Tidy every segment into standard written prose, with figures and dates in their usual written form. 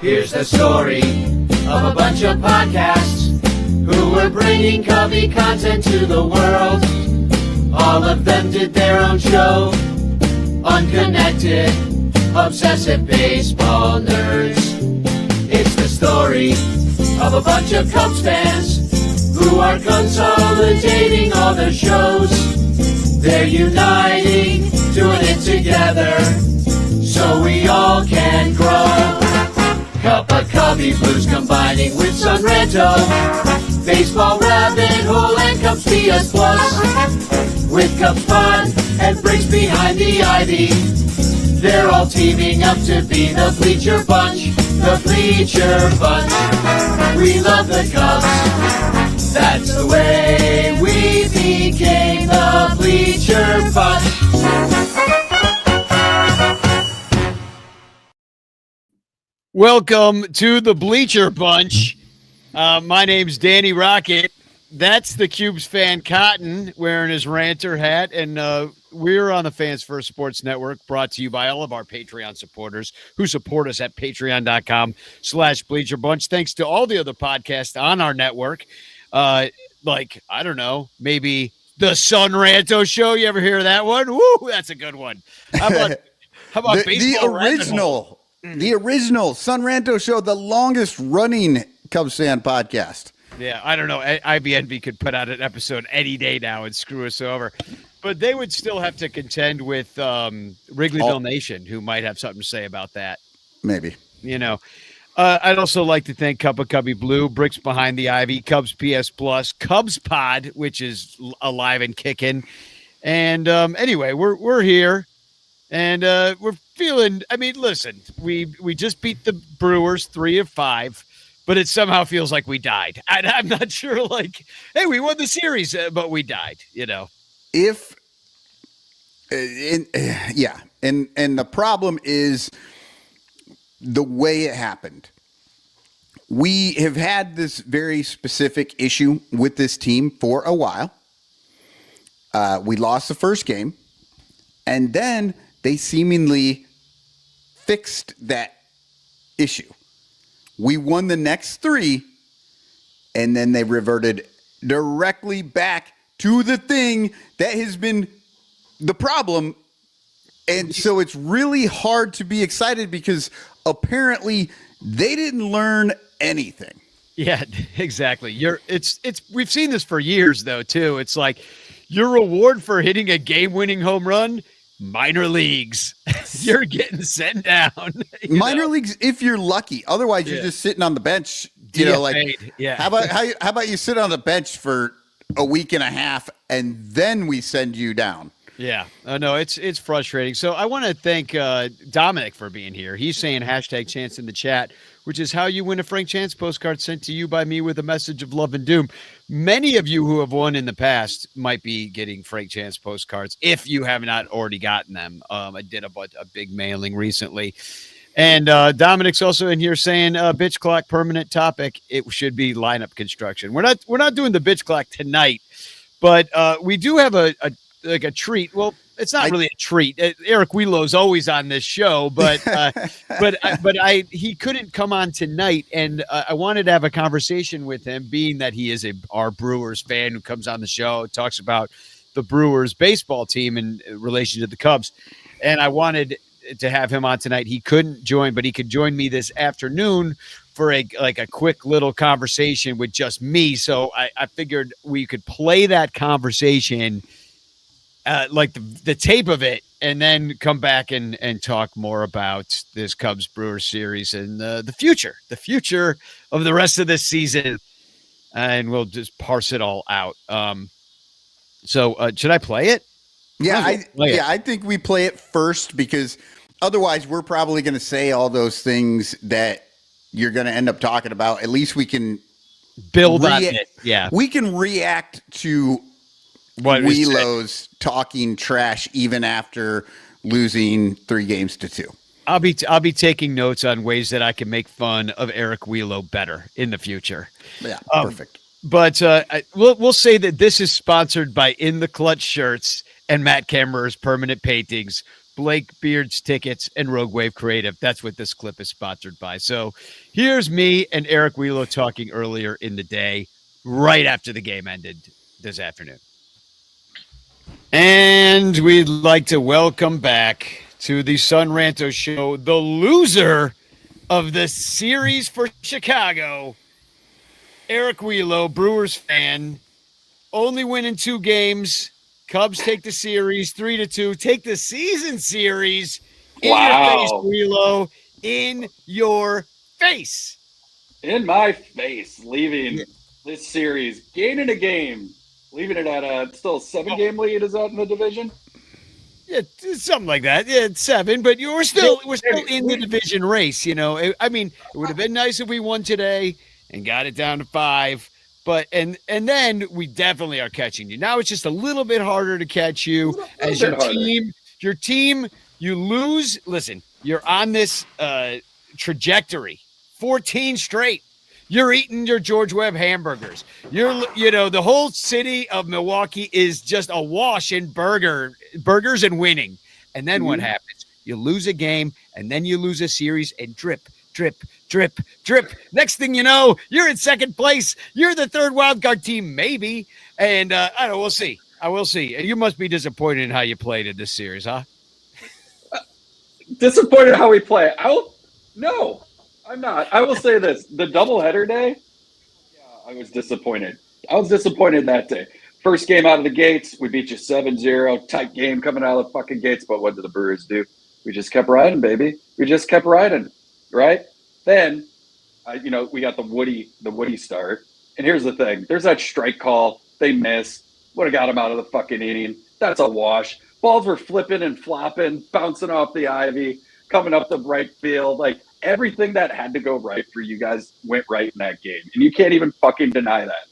Here's the story of a bunch of podcasts who were bringing Cubby content to the world. All of them did their own show. Unconnected, obsessive baseball nerds. It's the story of a bunch of Cubs fans who are consolidating all their shows. They're uniting, doing it together, so we all can grow. Cup of Cubby Blues combining with Sunranto, baseball rabbit hole and Cubs PS Plus. With Cubs Pod and Briggs behind the ivy, they're all teaming up to be the Bleacher Bunch, the Bleacher Bunch. We love the Cubs, that's the way we became the Bleacher Bunch. Welcome to the Bleacher Bunch. My name's Danny Rocket. That's the Cubes fan Cotton wearing his ranter hat. And we're on the Fans First Sports Network, brought to you by all of our Patreon supporters who support us at patreon.com/Bleacher Bunch. Thanks to all the other podcasts on our network. Like, I don't know, maybe the Sunranto Show. You ever hear of that one? Woo, that's a good one. How about baseball? The original Sunranto Show, the longest running Cubs fan podcast. Yeah, I don't know. IBNB could put out an episode any day now and screw us over. But they would still have to contend with Wrigleyville Nation, who might have something to say about that. Maybe. You know, I'd also like to thank Cup of Cubby Blue, Bricks Behind the Ivy, Cubs PS Plus, Cubs Pod, which is alive and kicking. And anyway, we're here. And we're feeling, I mean, listen, we just beat the Brewers 3-5, but it somehow feels like we died. I'm not sure, like, hey, we won the series, but we died, you know. And the problem is the way it happened. We have had this very specific issue with this team for a while. We lost the first game, and then they seemingly fixed that issue. We won the next three, and then they reverted directly back to the thing that has been the problem. And so it's really hard to be excited because apparently they didn't learn anything. Yeah, exactly. We've seen this for years though, too. It's like your reward for hitting a game-winning home run, minor leagues. You're getting sent down. Minor leagues, if you're lucky. Otherwise, you're just sitting on the bench. You know, like, how about you sit on the bench for a week and a half and then we send you down? Yeah. Oh, no, it's frustrating. So I want to thank Dominic for being here. He's saying #chance in the chat, which is how you win a Frank Chance postcard sent to you by me with a message of love and doom. Many of you who have won in the past might be getting Frank Chance postcards if you have not already gotten them. I did a big mailing recently. And Dominic's also in here saying bitch clock permanent topic. It should be lineup construction. We're not doing the bitch clock tonight, but we do have a treat. Well, it's not really a treat. Eric Wheelow's always on this show, but he couldn't come on tonight, and I wanted to have a conversation with him, being that he is our Brewers fan who comes on the show, talks about the Brewers baseball team in relation to the Cubs, and I wanted to have him on tonight. He couldn't join, but he could join me this afternoon for a quick little conversation with just me. So I figured we could play that conversation, like the tape of it, and then come back and talk more about this Cubs Brewers series and the future of the rest of this season. And we'll just parse it all out. So should I play it? I think we play it first, because otherwise we're probably going to say all those things that you're going to end up talking about. At least we can build on it. Yeah. We can react to Wheelow's talking trash even after losing 3-2. I'll be taking notes on ways that I can make fun of Eric Wheelow better in the future. Yeah, perfect. But we'll say that this is sponsored by In the Clutch shirts and Matt Kammerer's permanent paintings. Blake Beard's Tickets, and Rogue Wave Creative. That's what this clip is sponsored by. So here's me and Eric Wheeler talking earlier in the day, right after the game ended this afternoon. And we'd like to welcome back to the Sun Ranto Show the loser of the series for Chicago, Eric Wheeler, Brewers fan, only winning 2 games. Cubs take the series 3-2. Take the season series in your face, Wheelo. In your face. In my face, leaving this series, gaining a game, leaving it at a still 7-game lead. Is that in the division? Yeah, something like that. Yeah, it's 7, but we're still in the division race. You know, I mean, it would have been nice if we won today and got it down to 5. But and then we definitely are catching you. Now it's just a little bit harder to catch you as your team. You lose. Listen, you're on this trajectory. 14 straight. You're eating your George Webb hamburgers. The whole city of Milwaukee is just awash in burgers and winning. And then what happens? You lose a game, and then you lose a series, and drip, drip, drip, drip. Next thing you know, you're in second place. You're the 3rd wildcard team, maybe. And I don't know. We'll see. I will see. You must be disappointed in how you played in this series, huh? Disappointed how we play. No, I'm not. I will say this. The doubleheader day, I was disappointed. I was disappointed that day. First game out of the gates, we beat you 7-0. Tight game coming out of the fucking gates. But what did the Brewers do? We just kept riding, baby. We just kept riding, right? Then, we got the Woody start. And here's the thing. There's that strike call. They missed. Would have got him out of the fucking inning. That's a wash. Balls were flipping and flopping, bouncing off the ivy, coming up the right field. Like, everything that had to go right for you guys went right in that game. And you can't even fucking deny that.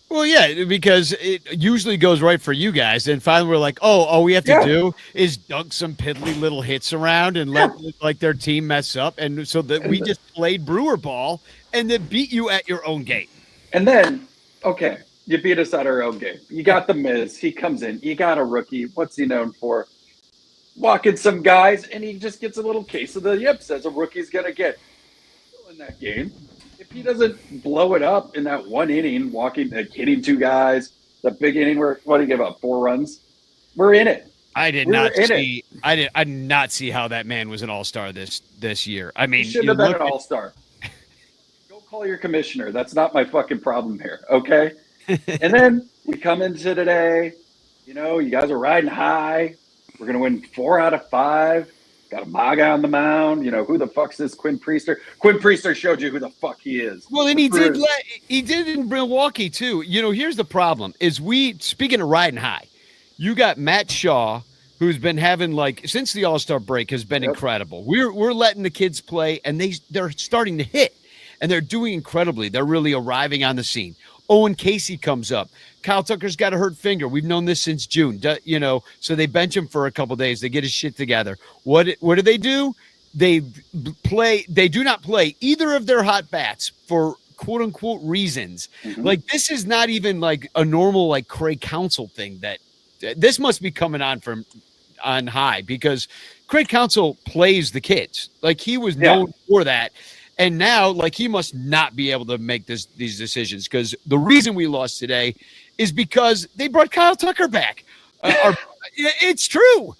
Well, yeah, because it usually goes right for you guys. And finally we're like, all we have to do is dunk some piddly little hits around and let their team mess up. And so that we just played Brewer ball and then beat you at your own game. And then, okay, you beat us at our own game. You got the Miz. He comes in. You got a rookie. What's he known for? Walking some guys, and he just gets a little case of the yips as a rookie's going to get. In that game, if he doesn't blow it up in that one inning, hitting 2 guys, the big inning where, what did he give up, 4 runs? We're in it. I did not see how that man was an all-star this year. I mean, he shouldn't have been an all-star. Go call your commissioner. That's not my fucking problem here, okay? And then we come into today, you guys are riding high. We're going to win 4 out of 5. Got a MAGA on the mound. Who the fuck's this Quinn Priester? Quinn Priester showed you who the fuck he is. Well, and he did in Milwaukee too. Here's the problem is speaking of riding high, you got Matt Shaw, who's been having since the All-Star break has been incredible. We're letting the kids play and they're starting to hit and they're doing incredibly. They're really arriving on the scene. Owen Cassie comes up. Kyle Tucker's got a hurt finger. We've known this since June, so they bench him for a couple days. They get his shit together. What do? They do not play either of their hot bats for quote unquote reasons. Mm-hmm. This is not even a normal Craig Counsell thing that this must be coming on high because Craig Counsell plays the kids. He was known for that. And now, he must not be able to make these decisions because the reason we lost today is because they brought Kyle Tucker back. It's true.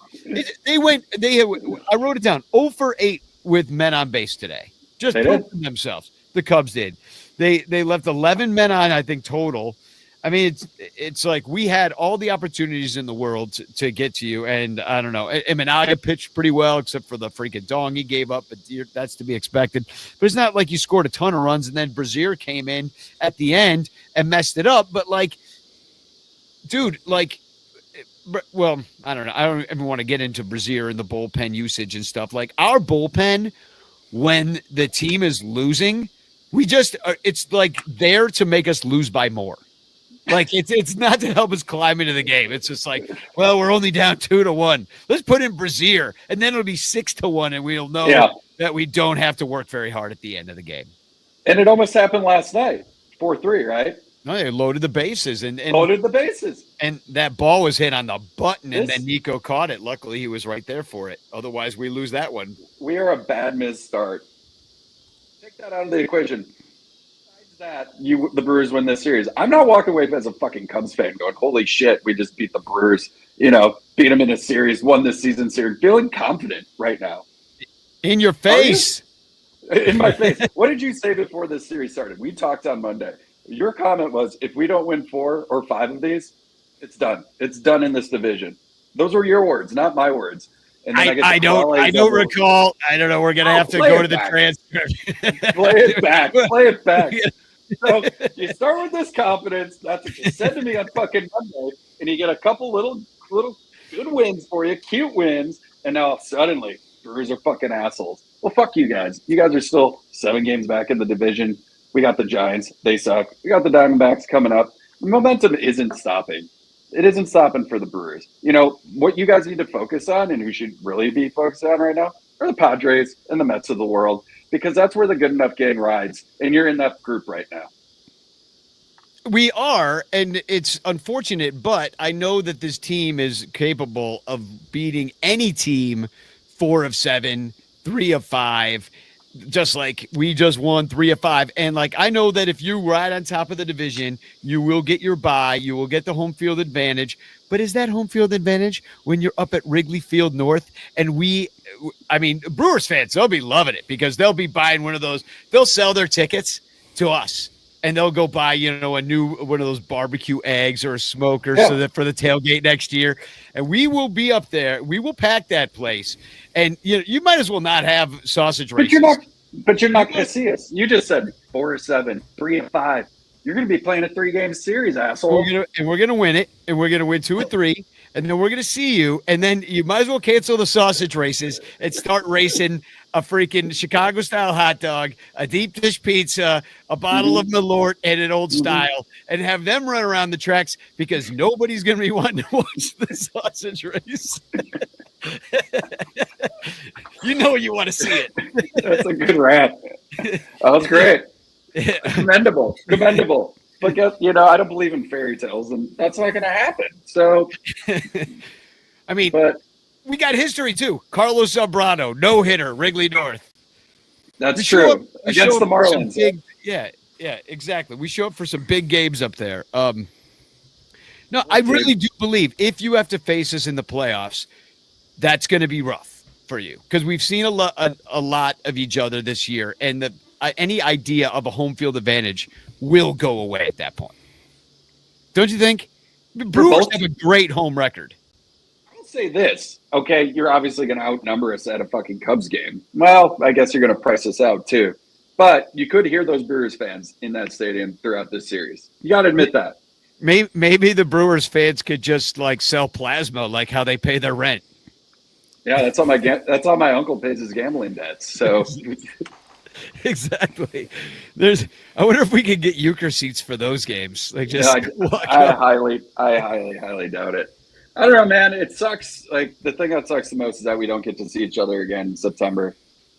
I wrote it down. 0 for 8 with men on base today. Just proving themselves. The Cubs did. They left 11 men on, I think, total. I mean, it's we had all the opportunities in the world to get to you, and I don't know. Eminaga pitched pretty well, except for the freaking dong he gave up, but that's to be expected. But it's not like you scored a ton of runs, and then Brazier came in at the end and messed it up. But dude, well, I don't know. I don't even want to get into Brazier and the bullpen usage and stuff. Our bullpen, when the team is losing, it's there to make us lose by more. It's not to help us climb into the game. It's just we're only down 2-1. Let's put in Brazier, and then it'll be 6-1, and we'll know that we don't have to work very hard at the end of the game. And it almost happened last night, 4-3, right? No, they loaded the bases and loaded the bases. And that ball was hit on the button, and then Nico caught it. Luckily, he was right there for it. Otherwise, we lose that one. We are a bad misstart. Take that out of the equation. Besides that, the Brewers win this series. I'm not walking away as a fucking Cubs fan going, holy shit, we just beat the Brewers. You know, beat them in a series, won this season series. Feeling confident right now. In your face. In my face. What did you say before this series started? We talked on Monday. Your comment was, if we don't win 4 or 5 of these, it's done. It's done in this division. Those were your words, not my words. And then I don't recall. I don't know. We're gonna have to go to the transcript. Play it back. Play it back. So you start with this confidence. That's what you said to me on fucking Monday, and you get a couple little good wins for you, cute wins, and now suddenly Brewers are fucking assholes. Well, fuck you guys. You guys are still 7 games back in the division. We got the Giants. They suck. We got the Diamondbacks coming up. The momentum isn't stopping. It isn't stopping for the Brewers. You know, what you guys need to focus on and who should really be focused on right now are the Padres and the Mets of the world, because that's where the good enough gang rides, and you're in that group right now. We are, and it's unfortunate, but I know that this team is capable of beating any team 4 of 7, 3 of 5, just like we just won 3 of 5. And like, I know that if you're right on top of the division, you will get your bye, you will get the home field advantage. But is that home field advantage when you're up at Wrigley Field North? And Brewers fans, they'll be loving it because they'll be buying one of those. They'll sell their tickets to us and they'll go buy, a new one of those barbecue eggs or a smoker so that for the tailgate next year. And we will be up there. We will pack that place. And you might as well not have sausage races. But you're not going to see us. You just said 4 of 7, 3 of 5. You're going to be playing a 3-game series, asshole. We're going to win it, and we're going to win 2 or 3, and then we're going to see you, and then you might as well cancel the sausage races and start racing a freaking Chicago-style hot dog, a deep dish pizza, a bottle of Malort, and an old style, and have them run around the tracks because nobody's going to be wanting to watch the sausage race. You know you want to see it. That's a good rant. That was great. Commendable. But I don't believe in fairy tales, and that's not going to happen. So, we got history too. Carlos Zambrano, no hitter, Wrigley North. That's true. Against the Marlins. Yeah, exactly. We show up for some big games up there. No, I really do believe if you have to face us in the playoffs, that's going to be rough for you because we've seen a lot of each other this year, and any idea of a home field advantage will go away at that point. Don't you think? Brewers have a great home record. I'll say this. Okay, you're obviously going to outnumber us at a fucking Cubs game. Well, I guess you're going to price us out too. But you could hear those Brewers fans in that stadium throughout this series. You got to admit that. Maybe the Brewers fans could just sell plasma, like how they pay their rent. Yeah, that's how my uncle pays his gambling debts. So exactly. I wonder if we could get euchre seats for those games. I highly doubt it. I don't know, man. It sucks. Like, the thing that sucks the most is that we don't get to see each other again in September,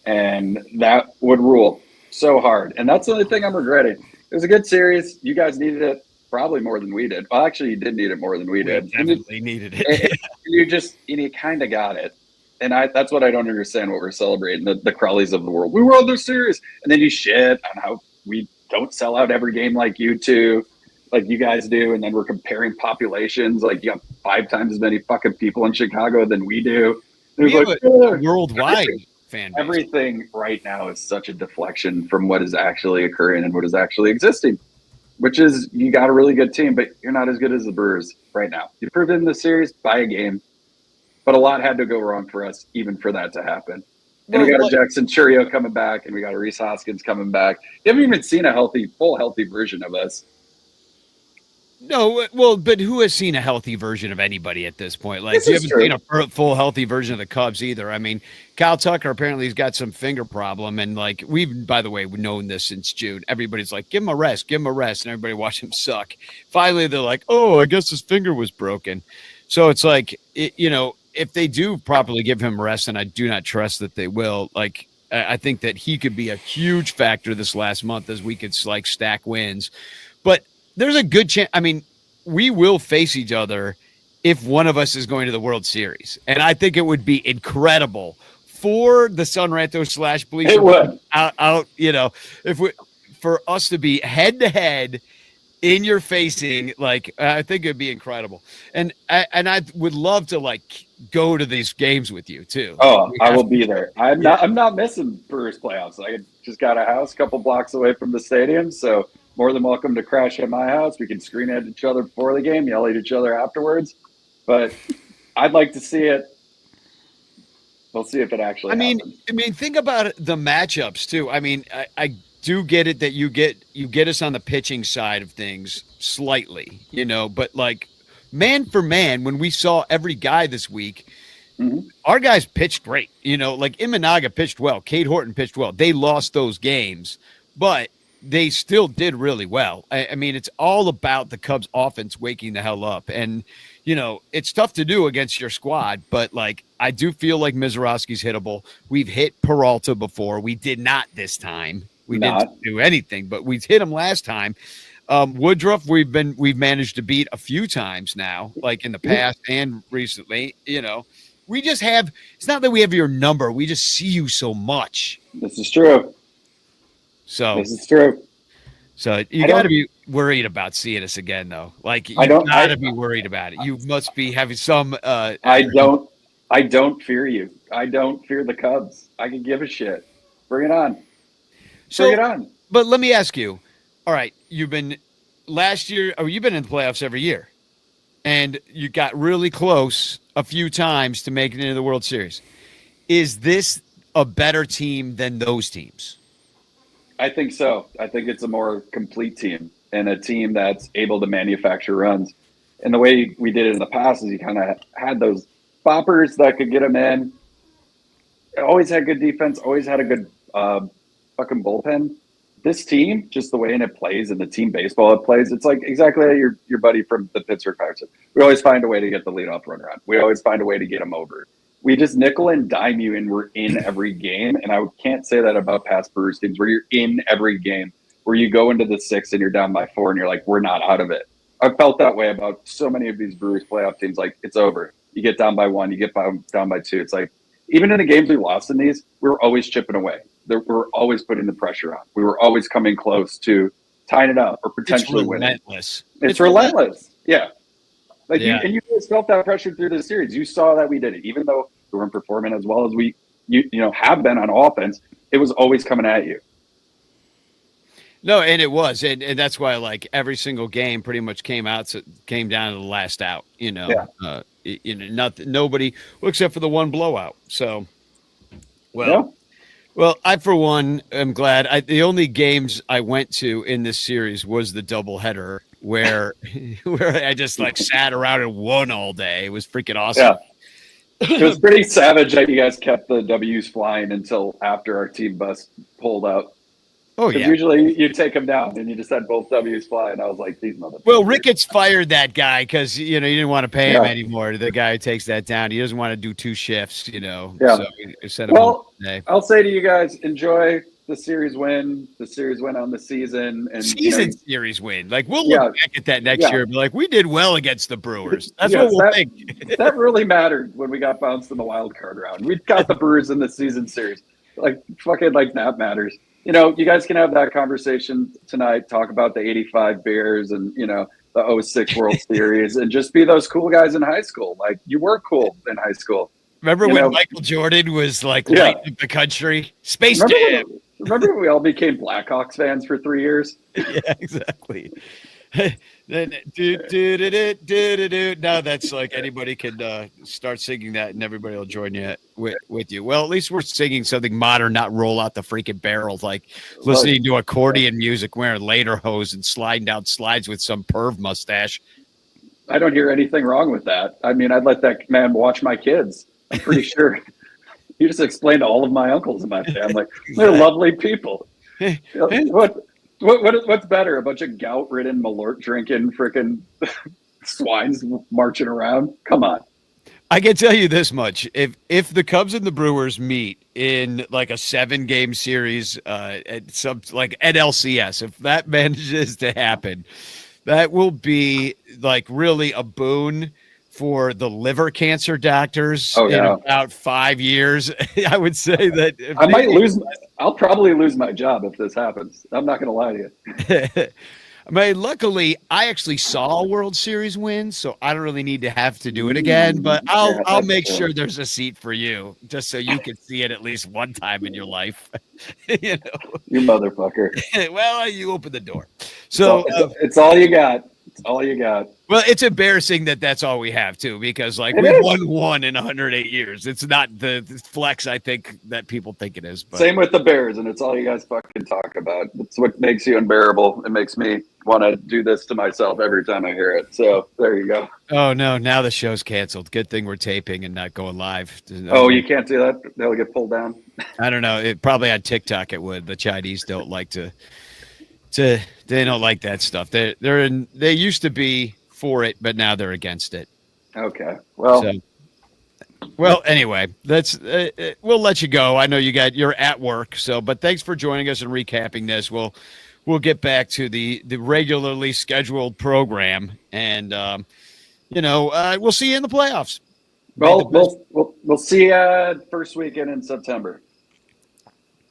and that would rule so hard. And that's the only thing I'm regretting. It was a good series. You guys needed it probably more than we did. Well, actually, you did need it more than we did. Definitely needed it. You kind of got it. And that's what I don't understand, what we're celebrating, the Crawleys of the world. We won the series. And then you shit on how we don't sell out every game like you two, like you guys do. And then we're comparing populations. Like, you got 5 times as many fucking people in Chicago than we do. Worldwide fan base. Everything right now is such a deflection from what is actually occurring and what is actually existing, which is you got a really good team, but you're not as good as the Brewers right now. You proved it in the series by a game. But a lot had to go wrong for us, even for that to happen. And we got a Jackson Churio coming back, and we got a Reese Hoskins coming back. You haven't even seen a full healthy version of us. No, well, but who has seen a healthy version of anybody at this point? Like, you haven't seen a full healthy version of the Cubs either. I mean, Kyle Tucker apparently has got some finger problem, and we've, by the way, known this since June. Everybody's like, give him a rest, and everybody watch him suck. Finally, they're like, oh, I guess his finger was broken. So it's like, if they do properly give him rest, and I do not trust that they will, I think that he could be a huge factor this last month as we could stack wins. But there's a good chance. I mean, we will face each other if one of us is going to the World Series. And I think it would be incredible for the Sunranto / Bleacher It would. out, if for us to be head to head in your facing, like, I think it'd be incredible. And I would love to like go to these games with you too. Oh, I will be there. I'm not missing Brewers playoffs. I just got a house a couple blocks away from the stadium, so more than welcome to crash at my house. We can scream at each other before the game, yell at each other afterwards. But I'd like to see it. We'll see if it actually happens. I mean, think about the matchups too. I mean, I do get it that you get us on the pitching side of things slightly, but like man for man, when we saw every guy this week, our guys pitched great. Like Imanaga pitched well, Cade Horton pitched well. They lost those games, but they still did really well. I mean, it's all about the Cubs offense waking the hell up. And, it's tough to do against your squad, but like, I do feel like Mizorowski's hittable. We've hit Peralta before. We did not this time. We didn't do anything, but we hit him last time. Woodruff, we've managed to beat a few times now, like in the past and recently, we just have, it's not that we have your number. We just see you so much. This is true. This is true. So you got to be worried about seeing us again, though. Like you got to be worried about it. You must be having some. I don't fear you. I don't fear the Cubs. I can give a shit. Bring it on. Bring it on. But let me ask you. All right, you've been in the playoffs every year, and you got really close a few times to making it into the World Series. Is this a better team than those teams? I think so. I think it's a more complete team and a team that's able to manufacture runs. And the way we did it in the past is you kind of had those boppers that could get them in. Always had good defense, always had a good fucking bullpen. This team, just the way it plays and the team baseball it plays, it's like exactly like your buddy from the Pittsburgh Pirates. We always find a way to get the leadoff runner on. We always find a way to get them over. We just nickel and dime you, and we're in every game. And I can't say that about past Brewers teams where you're in every game, where you go into the sixth and you're down by 4 and you're like, we're not out of it. I've felt that way about so many of these Brewers playoff teams. Like, it's over. You get down by 1, you get down by 2. It's like, even in the games we lost in these, we were always chipping away. We were always putting the pressure on. We were always coming close to tying it up or potentially winning. It's relentless. Yeah. You guys felt that pressure through the series. You saw that we did it. Even though we weren't performing as well as we have been on offense, it was always coming at you. No, and it was. And that's why like every single game pretty much came down to the last out, nobody except for the one blowout. So, Well, I, for one, am glad. The only games I went to in this series was the doubleheader where I just like sat around and won all day. It was freaking awesome. Yeah. It was pretty savage that you guys kept the W's flying until after our team bus pulled out. Oh, yeah. Usually you take them down and you just had both W's flying. I was like, these motherfuckers. Well, Ricketts fired that guy because, you didn't want to pay him anymore. The guy who takes that down. He doesn't want to do 2 shifts, Yeah. So he sent him home today. I'll say to you guys, enjoy the series win on the season. And series win. Like, we'll look back at that next year and be like, we did well against the Brewers. That's what we'll think. That really mattered when we got bounced in the wild card round. We got the Brewers in the season series. Like, fucking like that matters. You guys can have that conversation tonight, talk about the 85 Bears and, the 06 World Series and just be those cool guys in high school. Like, you were cool in high school. Remember when Michael Jordan was like lighting up the country? Space Jam. Remember when we all became Blackhawks fans for 3 years? Yeah, exactly. Now that's like anybody could start singing that and everybody will join you with you. Well, at least we're singing something modern, not roll out the freaking barrels, like listening to accordion music, wearing lederhosen and sliding down slides with some perv mustache. I don't hear anything wrong with that. I mean, I'd let that man watch my kids. I'm pretty sure. You just explained to all of my uncles in my family. They're lovely people. What's better? A bunch of gout-ridden, Malort drinking, freaking swines marching around? Come on. I can tell you this much: if the Cubs and the Brewers meet in like a 7-game series at LCS, if that manages to happen, That will be like really a boon for the liver cancer doctors Oh, in yeah. about 5 years. I would say that if I might they- lose. I'll probably lose my job if this happens. I'm not going to lie to you. I mean, luckily, I actually saw a World Series win, so I don't really need to have to do it again. But Yeah, I'll that's make true. sure there's a seat for you, just so you can see it at least one time in your life. You You motherfucker. know, well, you open the door. So, It's all you got. It's all you got. well, it's embarrassing that that's all we have too, because like It we've is. won one in 108 years. It's not the flex I think that people think it is. But Same with the Bears, and it's all you guys fucking talk about. It's what makes you unbearable. It makes me want to do this to myself every time I hear it. So there you go. oh no, now the show's canceled. Good thing we're taping and not going live. Oh, you can't do that? They'll get pulled down. I don't know. It probably on TikTok it would. The Chinese don't like to they don't like that stuff. They used to be for it, but now they're against it. Okay. Well, So, well, anyway, let's we'll let you go. I know you're at work, so but thanks for joining us and recapping this. We'll get back to the regularly scheduled program, and we'll see you in the playoffs. well, we'll see you first weekend in September.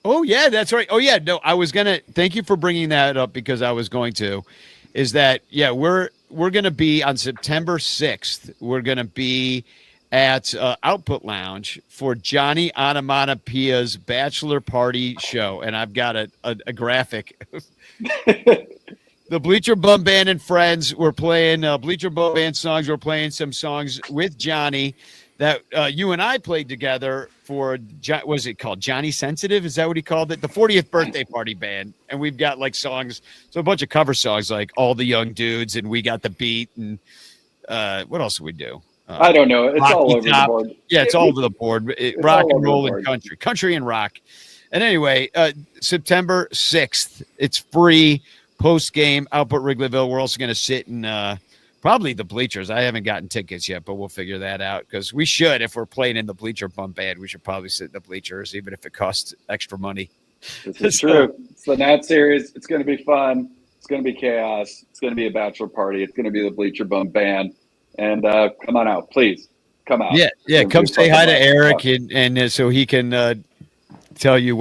Oh yeah, that's right. Oh yeah, no, I was gonna thank you for bringing that up because I was going to, is that yeah we're gonna be on September 6th. We're gonna be at Output Lounge for Johnny Onomatopoeia's bachelor party show, and I've got a graphic. The Bleacher Bum Band and friends were playing Bleacher Bum Band songs. We're playing some songs with Johnny that you and I played together for, was it called Johnny Sensitive? Is that what he called it? The 40th birthday party band. And we've got like songs, so a bunch of cover songs like All the Young Dudes and We Got the Beat. And what else do we do? I don't know. It's Rocky all over Top. the board. Yeah, it's all over the board. It's Rock all and over roll the and board. country and rock. And anyway, September 6th, it's free post game Output Wrigleyville. We're also going to sit in probably the bleachers. I haven't gotten tickets yet, but we'll figure that out because we should. If we're playing in the Bleacher Bum Band, we should probably sit in the bleachers, even if it costs extra money. This is So- true. It's the Nat series. It's going to be fun. It's going to be chaos. It's going to be a bachelor party. It's going to be the Bleacher Bum Band. And come on out, please. Come out. Yeah, It's gonna come be say fucking hi to blast. Eric and so he can tell you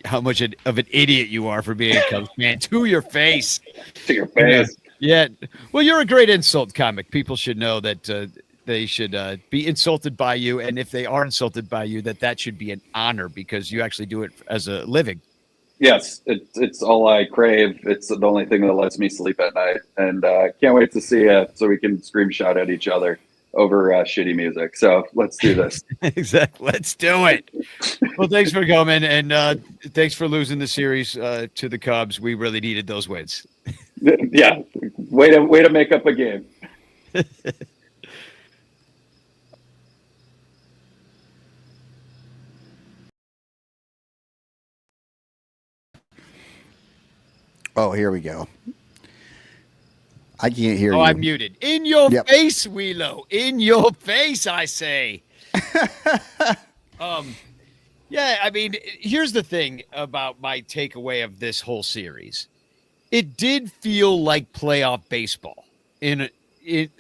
how much of an idiot you are for being a Cubs fan to your face. To your face. Yeah. Well, you're a great insult comic. People should know that they should be insulted by you. And if they are insulted by you, that should be an honor because you actually do it as a living. Yes, it's all I crave. It's the only thing that lets me sleep at night. And can't wait to see it so we can scream shout at each other over shitty music. So let's do this. Exactly. Let's do it. Well, thanks for coming. And thanks for losing the series to the Cubs. We really needed those wins. Yeah, way to make up a game. Oh, here we go. I can't hear Oh, you. I'm muted. In your Yep. face, Wheelo. In your face, I say. Yeah, I mean, here's the thing about my takeaway of this whole series. It did feel like playoff baseball.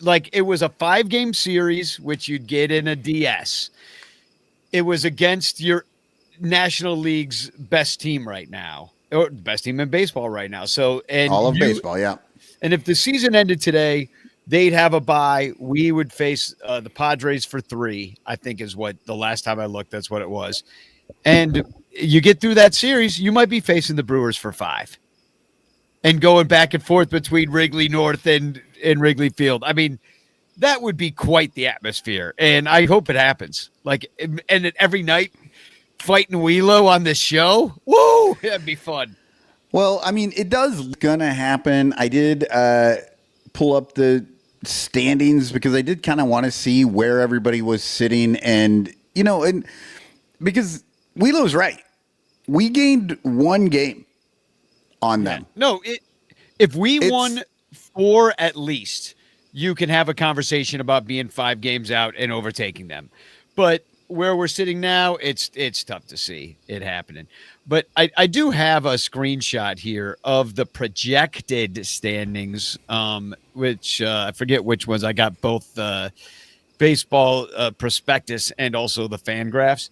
Like it was a 5-game series, which you'd get in a DS. It was against your National League's best team right now, or best team in baseball right now. So, and All of you- baseball, yeah. And if the season ended today, they'd have a bye. We would face the Padres for 3, I think is what the last time I looked, that's what it was. And you get through that series, you might be facing the Brewers for 5 and going back and forth between Wrigley North and Wrigley Field. I mean, that would be quite the atmosphere. And I hope it happens. Like, and then every night fighting Wheelo on this show. Woo! That'd be fun. Well, I mean, it does gonna happen. I did pull up the standings because I did kind of want to see where everybody was sitting, and and because Wheelo's right, we gained 1 game on them. No, if we It's- won 4 at least, you can have a conversation about being 5 games out and overtaking them. But where we're sitting now, it's tough to see it happening. But I do have a screenshot here of the projected standings, which I forget which ones. I got both the baseball prospectus and also the fan graphs.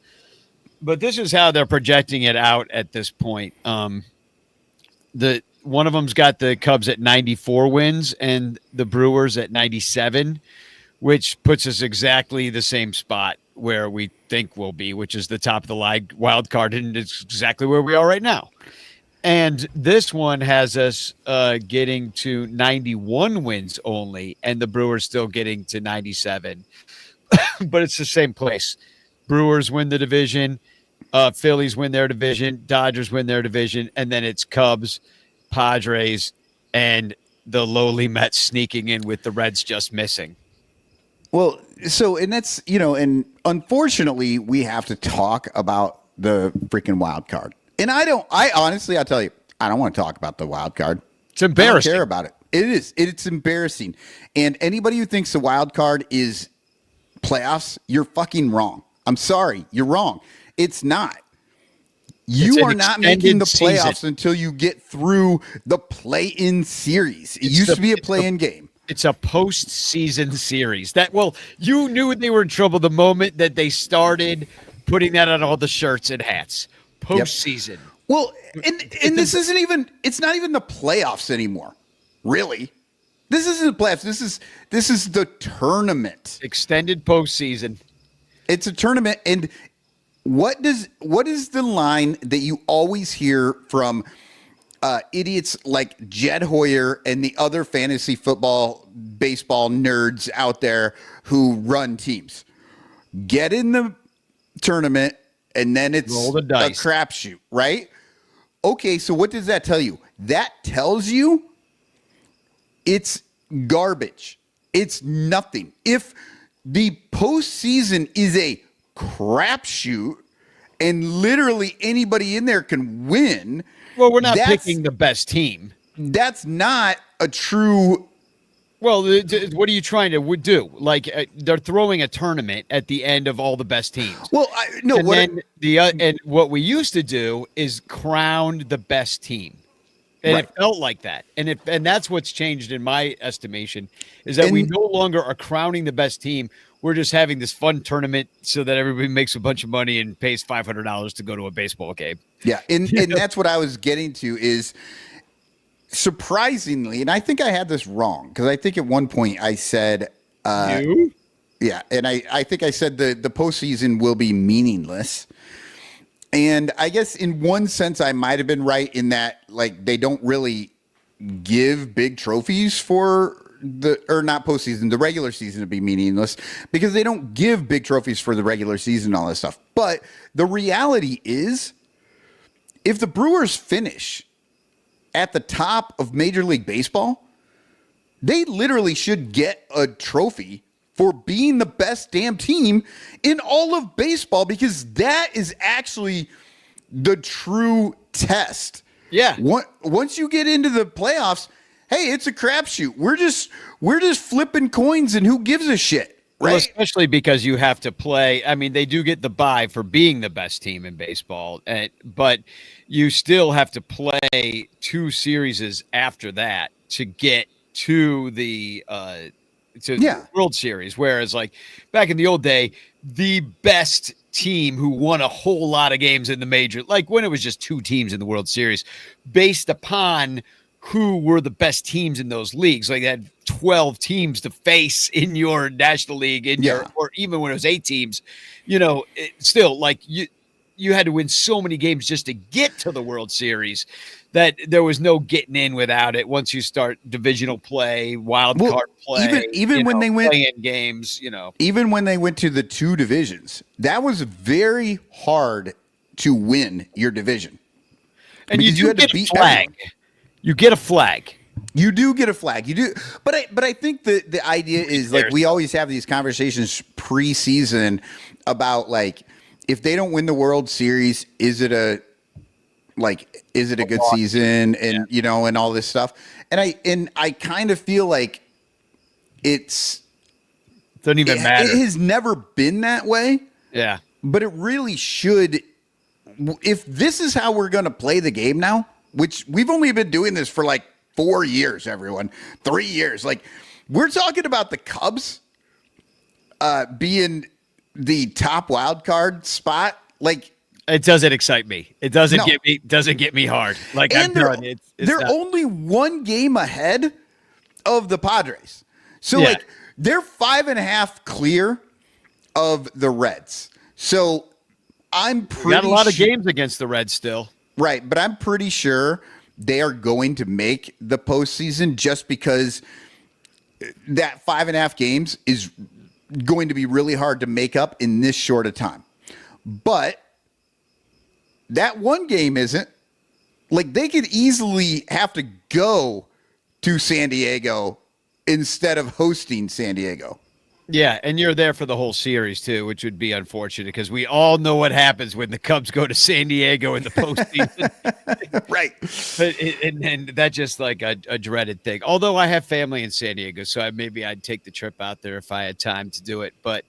But this is how they're projecting it out at this point. The one of them's got the Cubs at 94 wins and the Brewers at 97, which puts us exactly the same spot where we think we'll be, which is the top of the line wild card, and it's exactly where we are right now. And this one has us getting to 91 wins only, and the Brewers still getting to 97. But it's the same place. Brewers win the division, Phillies win their division, Dodgers win their division, and then it's Cubs, Padres, and the lowly Mets sneaking in with the Reds just missing. Well, so, and that's, and unfortunately, we have to talk about the freaking wild card. And honestly, I'll tell you, I don't want to talk about the wild card. It's embarrassing. I don't care about it. It is. It's embarrassing. And anybody who thinks the wild card is playoffs, you're fucking wrong. I'm sorry. You're wrong. It's not. You are not making the playoffs until you get through the play-in series. It used to be a play-in game. It's a postseason series. You knew they were in trouble the moment that they started putting that on all the shirts and hats. Postseason. Yep. Well, and this isn't even, it's not even the playoffs anymore. Really. This isn't the playoffs. This is the tournament. Extended postseason. It's a tournament. And what is the line that you always hear from idiots like Jed Hoyer and the other fantasy football, baseball nerds out there who run teams? Get in the tournament, and then it's a crapshoot, right? Okay, so what does that tell you? That tells you it's garbage. It's nothing. If the postseason is a crapshoot and literally anybody in there can win. Well, we're not picking the best team. That's not a true. Well, what are you trying to do? Like they're throwing a tournament at the end of all the best teams. Well, no. And what we used to do is crown the best team, and right. It felt like that. And that's what's changed in my estimation is that we no longer are crowning the best team. We're just having this fun tournament so that everybody makes a bunch of money and pays $500 to go to a baseball game. Yeah, and that's what I was getting to is surprisingly, and I think I had this wrong because I think at one point I said, you? Yeah, and I think I said the postseason will be meaningless. And I guess in one sense I might have been right in that like they don't really give big trophies for not postseason, the regular season to be meaningless because they don't give big trophies for the regular season and all that stuff. But the reality is if the Brewers finish at the top of Major League Baseball, they literally should get a trophy for being the best damn team in all of baseball because that is actually the true test. Yeah. Once you get into the playoffs, hey, it's a crapshoot. We're just flipping coins, and who gives a shit, right? Well, especially because you have to play. I mean, they do get the bye for being the best team in baseball, but you still have to play two series after that to get to the World Series. Whereas, like back in the old day, the best team who won a whole lot of games in the major, like when it was just two teams in the World Series, based upon who were the best teams in those leagues. Like they had 12 teams to face in your National League, or even when it was 8 teams, still like you had to win so many games just to get to the World Series that there was no getting in without it. Once you start divisional play, wild card play, even when they went in games, even when they went to the 2 divisions, that was very hard to win your division. And you had to beat flag. Everyone. You get a flag. You do get a flag. You do. But I think the idea is like we always have these conversations preseason about like if they don't win the World Series, is it a good season and and all this stuff. And I kind of feel like doesn't even matter. It has never been that way. Yeah. But it really should. If this is how we're going to play the game now, which we've only been doing this for like 4 years, everyone, 3 years. Like, we're talking about the Cubs being the top wild card spot. Like, it doesn't excite me. It doesn't get me hard. Like, I'm telling you, they're only 1 game ahead of the Padres. So like they're 5.5 clear of the Reds. So I'm pretty got a lot of games against the Reds still. Right, but I'm pretty sure they are going to make the postseason just because that 5.5 games is going to be really hard to make up in this short of time. But that 1 game isn't. Like, they could easily have to go to San Diego instead of hosting San Diego. Yeah, and you're there for the whole series, too, which would be unfortunate because we all know what happens when the Cubs go to San Diego in the postseason. Right. And that's just like a dreaded thing. Although I have family in San Diego, so maybe I'd take the trip out there if I had time to do it. But,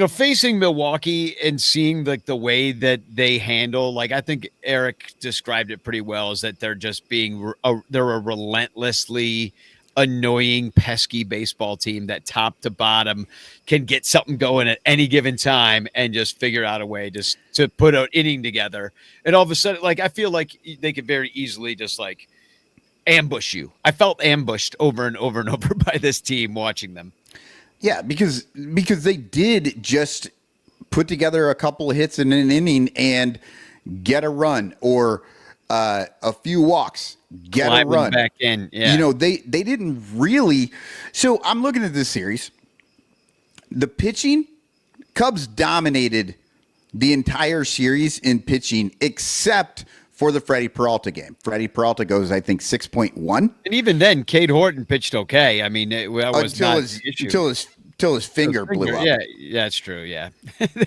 facing Milwaukee and seeing the way that they handle, like, I think Eric described it pretty well, is that they're just they're a relentlessly annoying, pesky baseball team that top to bottom can get something going at any given time and just figure out a way just to put an inning together. And all of a sudden, like, I feel like they could very easily just like ambush you. I felt ambushed over and over and over by this team watching them. Yeah, because they did just put together a couple of hits in an inning and get a run or a few walks, get a run back in. Yeah. They didn't really. So I'm looking at this series. The pitching, Cubs dominated the entire series in pitching except for the Freddie Peralta game. Freddie Peralta goes, I think, 6.1. And even then, Cade Horton pitched okay. I mean, that was until not his the issue. Until his finger blew up. Yeah, that's true. Yeah.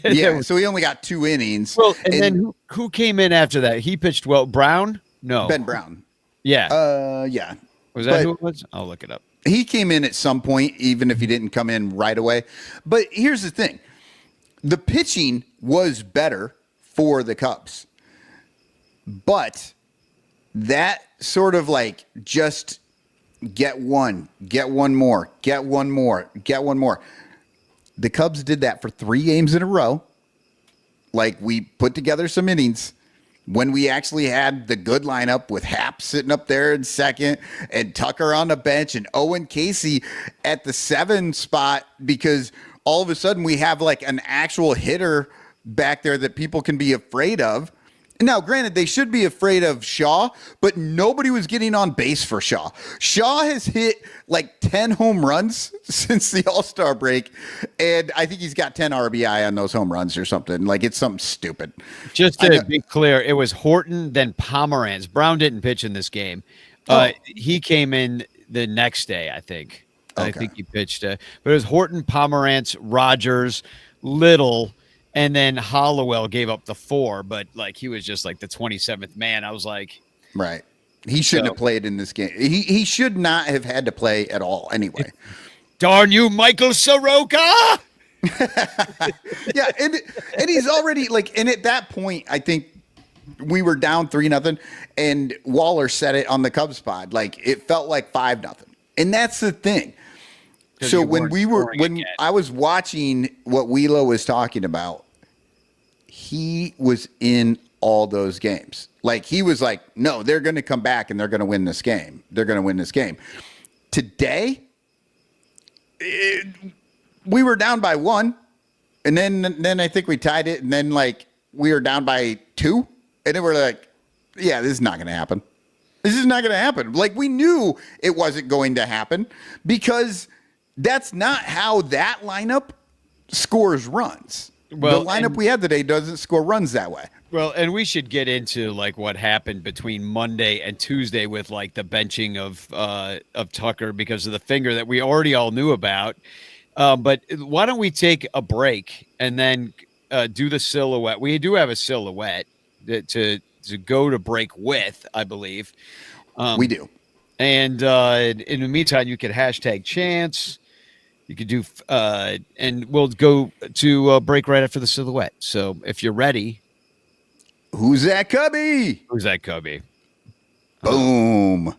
Yeah. So he only got 2 innings. Well, and then who came in after that? He pitched well. Brown? No. Ben Brown. Yeah. Yeah. Was that who it was? I'll look it up. He came in at some point, even if he didn't come in right away. But here's the thing. The pitching was better for the Cubs. But that sort of like just get one more. The Cubs did that for 3 games in a row. Like, we put together some innings when we actually had the good lineup with Happ sitting up there in second and Tucker on the bench and Owen Cassie at the 7 spot, because all of a sudden we have like an actual hitter back there that people can be afraid of. Now, granted, they should be afraid of Shaw, but nobody was getting on base for Shaw. Shaw has hit like 10 home runs since the All-Star break, and I think he's got 10 RBI on those home runs or something. Like, it's something stupid. Just to be clear, it was Horton, then Pomerantz. Brown didn't pitch in this game. He came in the next day, I think. Okay. I think he pitched. But it was Horton, Pomerantz, Rogers, Little, and then Hollowell gave up the 4, but like he was just like the 27th man. I was like, right. He shouldn't have played in this game. He should not have had to play at all anyway. Darn you, Michael Soroka! Yeah, and he's already like, and at that point, I think we were down 3-0, and Waller said it on the Cubs pod. Like, it felt like 5-0, and that's the thing. So when I was watching what Wheelo was talking about, he was in all those games. Like, he was like, no, they're going to come back and they're going to win this game. They're going to win this game. Today, we were down by 1, and then I think we tied it, and then like we were down by 2, and then we're like, yeah, this is not going to happen. This is not going to happen. Like, we knew it wasn't going to happen because that's not how that lineup scores runs. Well, the lineup we had today doesn't score runs that way. Well, and we should get into like what happened between Monday and Tuesday with like the benching of Tucker because of the finger that we already all knew about. But why don't we take a break and then do the silhouette? We do have a silhouette to go to break with, I believe. We do. And in the meantime, you could hashtag chance. You could do, and we'll go to break right after the silhouette. So if you're ready, Who's that cubby? who's that cubby? Boom.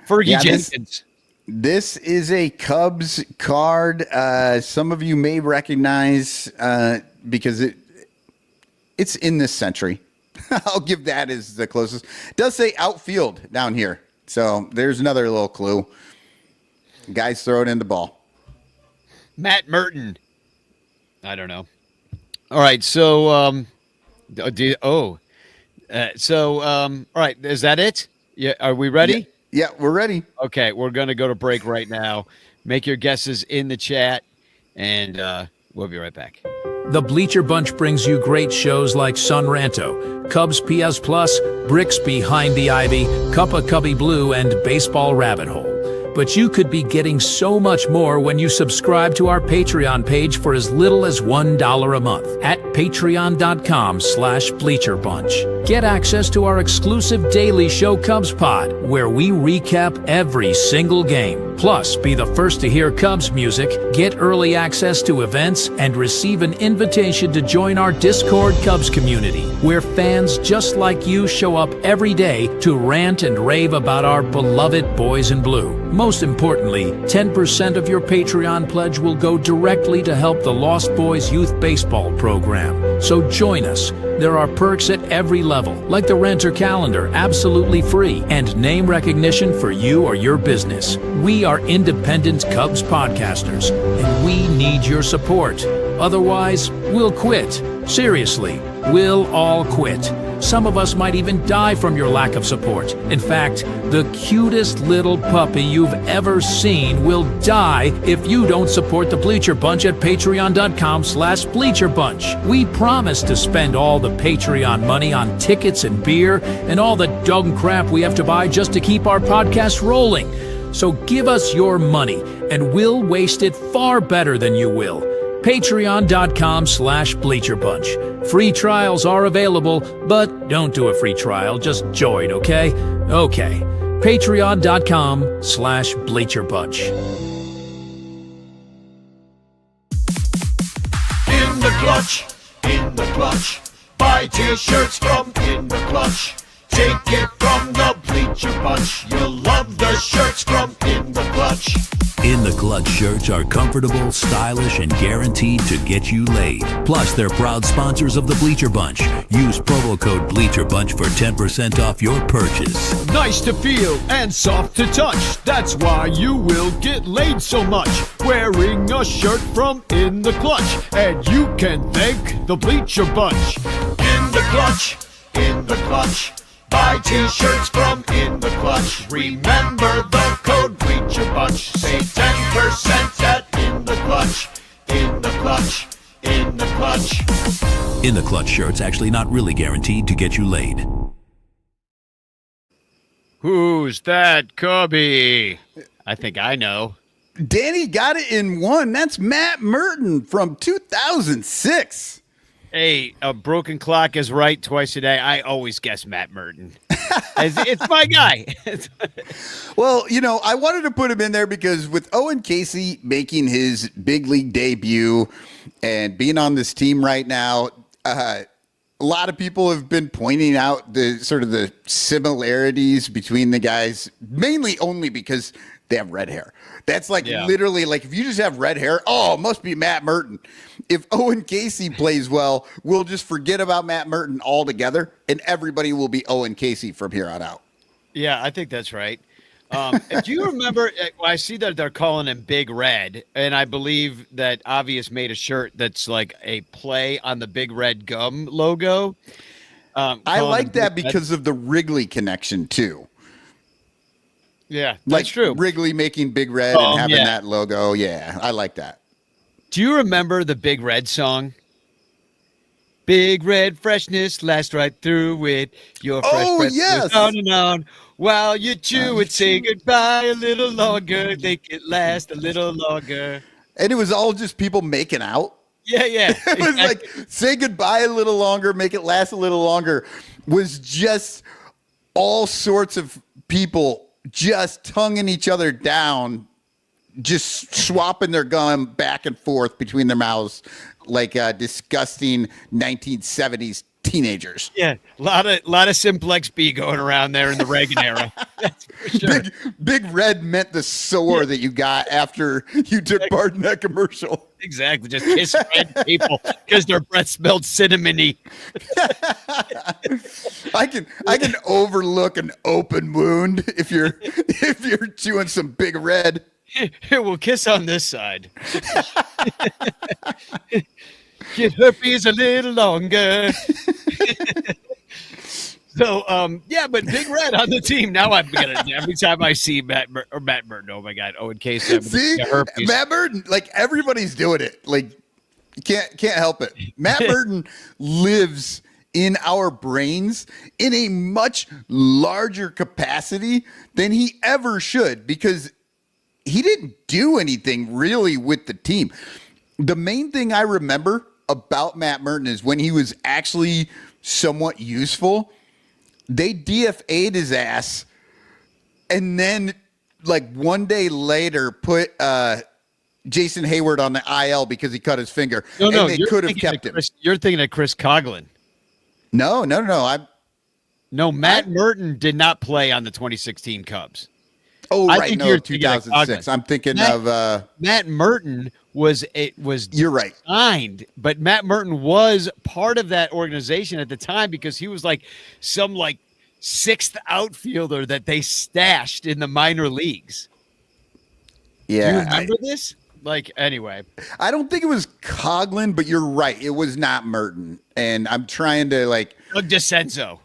Fergie Yeah, Jenkins. This is a Cubs card. Some of you may recognize because it's in this century. I'll give that as the closest. It does say outfield down here. So there's another little clue. Guys throw it in the ball. Matt Merton. I don't know. All right. So, all right. Is that it? Yeah. Are we ready? Yeah, we're ready. Okay. We're going to go to break right now. Make your guesses in the chat, and we'll be right back. The Bleacher Bunch brings you great shows like Sun Ranto, Cubs PS Plus, Bricks Behind the Ivy, Cuppa Cubby Blue, and Baseball Rabbit Hole. But you could be getting so much more when you subscribe to our Patreon page for as little as $1 a month at patreon.com/BleacherBunch. Get access to our exclusive daily show Cubs Pod, where we recap every single game. Plus, be the first to hear Cubs music, get early access to events, and receive an invitation to join our Discord Cubs community, where fans just like you show up every day to rant and rave about our beloved boys in blue. Most importantly, 10% of your Patreon pledge will go directly to help the Lost Boys Youth Baseball program. So join us. There are perks at every level, like the Renter Calendar, absolutely free, and name recognition for you or your business. We are independent Cubs podcasters, and we need your support. Otherwise, we'll quit. Seriously, we'll all quit. Some of us might even die from your lack of support. In fact, the cutest little puppy you've ever seen will die if you don't support the Bleacher Bunch at patreon.com/BleacherBunch. We promise to spend all the Patreon money on tickets and beer and all the dog crap we have to buy just to keep our podcast rolling. So give us your money, and we'll waste it far better than you will. Patreon.com/BleacherBunch. Free trials are available, but don't do a free trial. Just join, okay? Okay. Patreon.com/BleacherBunch. In the clutch, in the clutch. Buy t-shirts from In the Clutch. Take it from the Bleacher Bunch. You'll love the shirts from In the Clutch. In the Clutch shirts are comfortable, stylish, and guaranteed to get you laid. Plus, they're proud sponsors of the Bleacher Bunch. Use promo code BleacherBunch for 10% off your purchase. Nice to feel and soft to touch. That's why you will get laid so much. Wearing a shirt from In the Clutch. And you can thank the Bleacher Bunch. In the Clutch, in the Clutch. Buy t-shirts from In the Clutch. Remember the code Bleacher Bunch. Save 10% at In the Clutch. In the Clutch. In the Clutch. In the Clutch shirts actually not really guaranteed to get you laid. Who's that cubby? I think I know. Danny got it in one. That's Matt Merton from 2006. Hey, a broken clock is right twice a day. I always guess Matt Merton. It's my guy. Well, you know, I wanted to put him in there because with Owen Cassie making his big league debut and being on this team right now, a lot of people have been pointing out the sort of the similarities between the guys, mainly only because they have red hair. That's like literally like if you just have red hair, oh, it must be Matt Merton. If Owen Cassie plays well, we'll just forget about Matt Merton altogether, and everybody will be Owen Cassie from here on out. Yeah, I think that's right. Do you remember? I see that they're calling him Big Red, and I believe that Obvious made a shirt that's like a play on the Big Red Gum logo. I like that because of the Wrigley connection too. Yeah, that's true. Wrigley making Big Red and having that logo. Yeah, I like that. Do you remember the Big Red song? Big Red freshness lasts right through it. Your fresh breath goes on and on. While you chew it, say goodbye a little longer. Make it last a little longer. And it was all just people making out. Yeah. It was like, say goodbye a little longer, make it last a little longer. Was just all sorts of people just tonguing each other down just swapping their gum back and forth between their mouths like disgusting 1970s teenagers. Yeah, a lot of Simplex B going around there in the Reagan era. That's for sure. Big Red meant the sore that you got after you took part in that commercial. Exactly, just kiss red people because their breath smelled cinnamony. I can overlook an open wound if you're chewing some Big Red. Here, we'll kiss on this side. Get herpes a little longer. So, yeah, but Big Red on the team. Now I'm gonna every time I see Matt Burton. Oh my God! Owen Cassie. See, Matt Burton. Like everybody's doing it. Like you can't help it. Matt Burton lives in our brains in a much larger capacity than he ever should because he didn't do anything really with the team. The main thing I remember about Matt Burton is when he was actually somewhat useful, they DFA'd his ass and then like one day later put Jason Hayward on the IL because he cut his finger. No, they could have kept him. You're thinking of Chris Coughlin. No. Matt Burton did not play on the 2016 Cubs. Oh, I right. think No, you're 2006. I'm thinking of Matt Burton was you're right. signed, but Matt Burton was part of that organization at the time because he was like some like sixth outfielder that they stashed in the minor leagues. Yeah. Do you remember this? Like, anyway. I don't think it was Coughlin, but you're right. It was not Merton. And I'm trying to like Doug DeCenzo.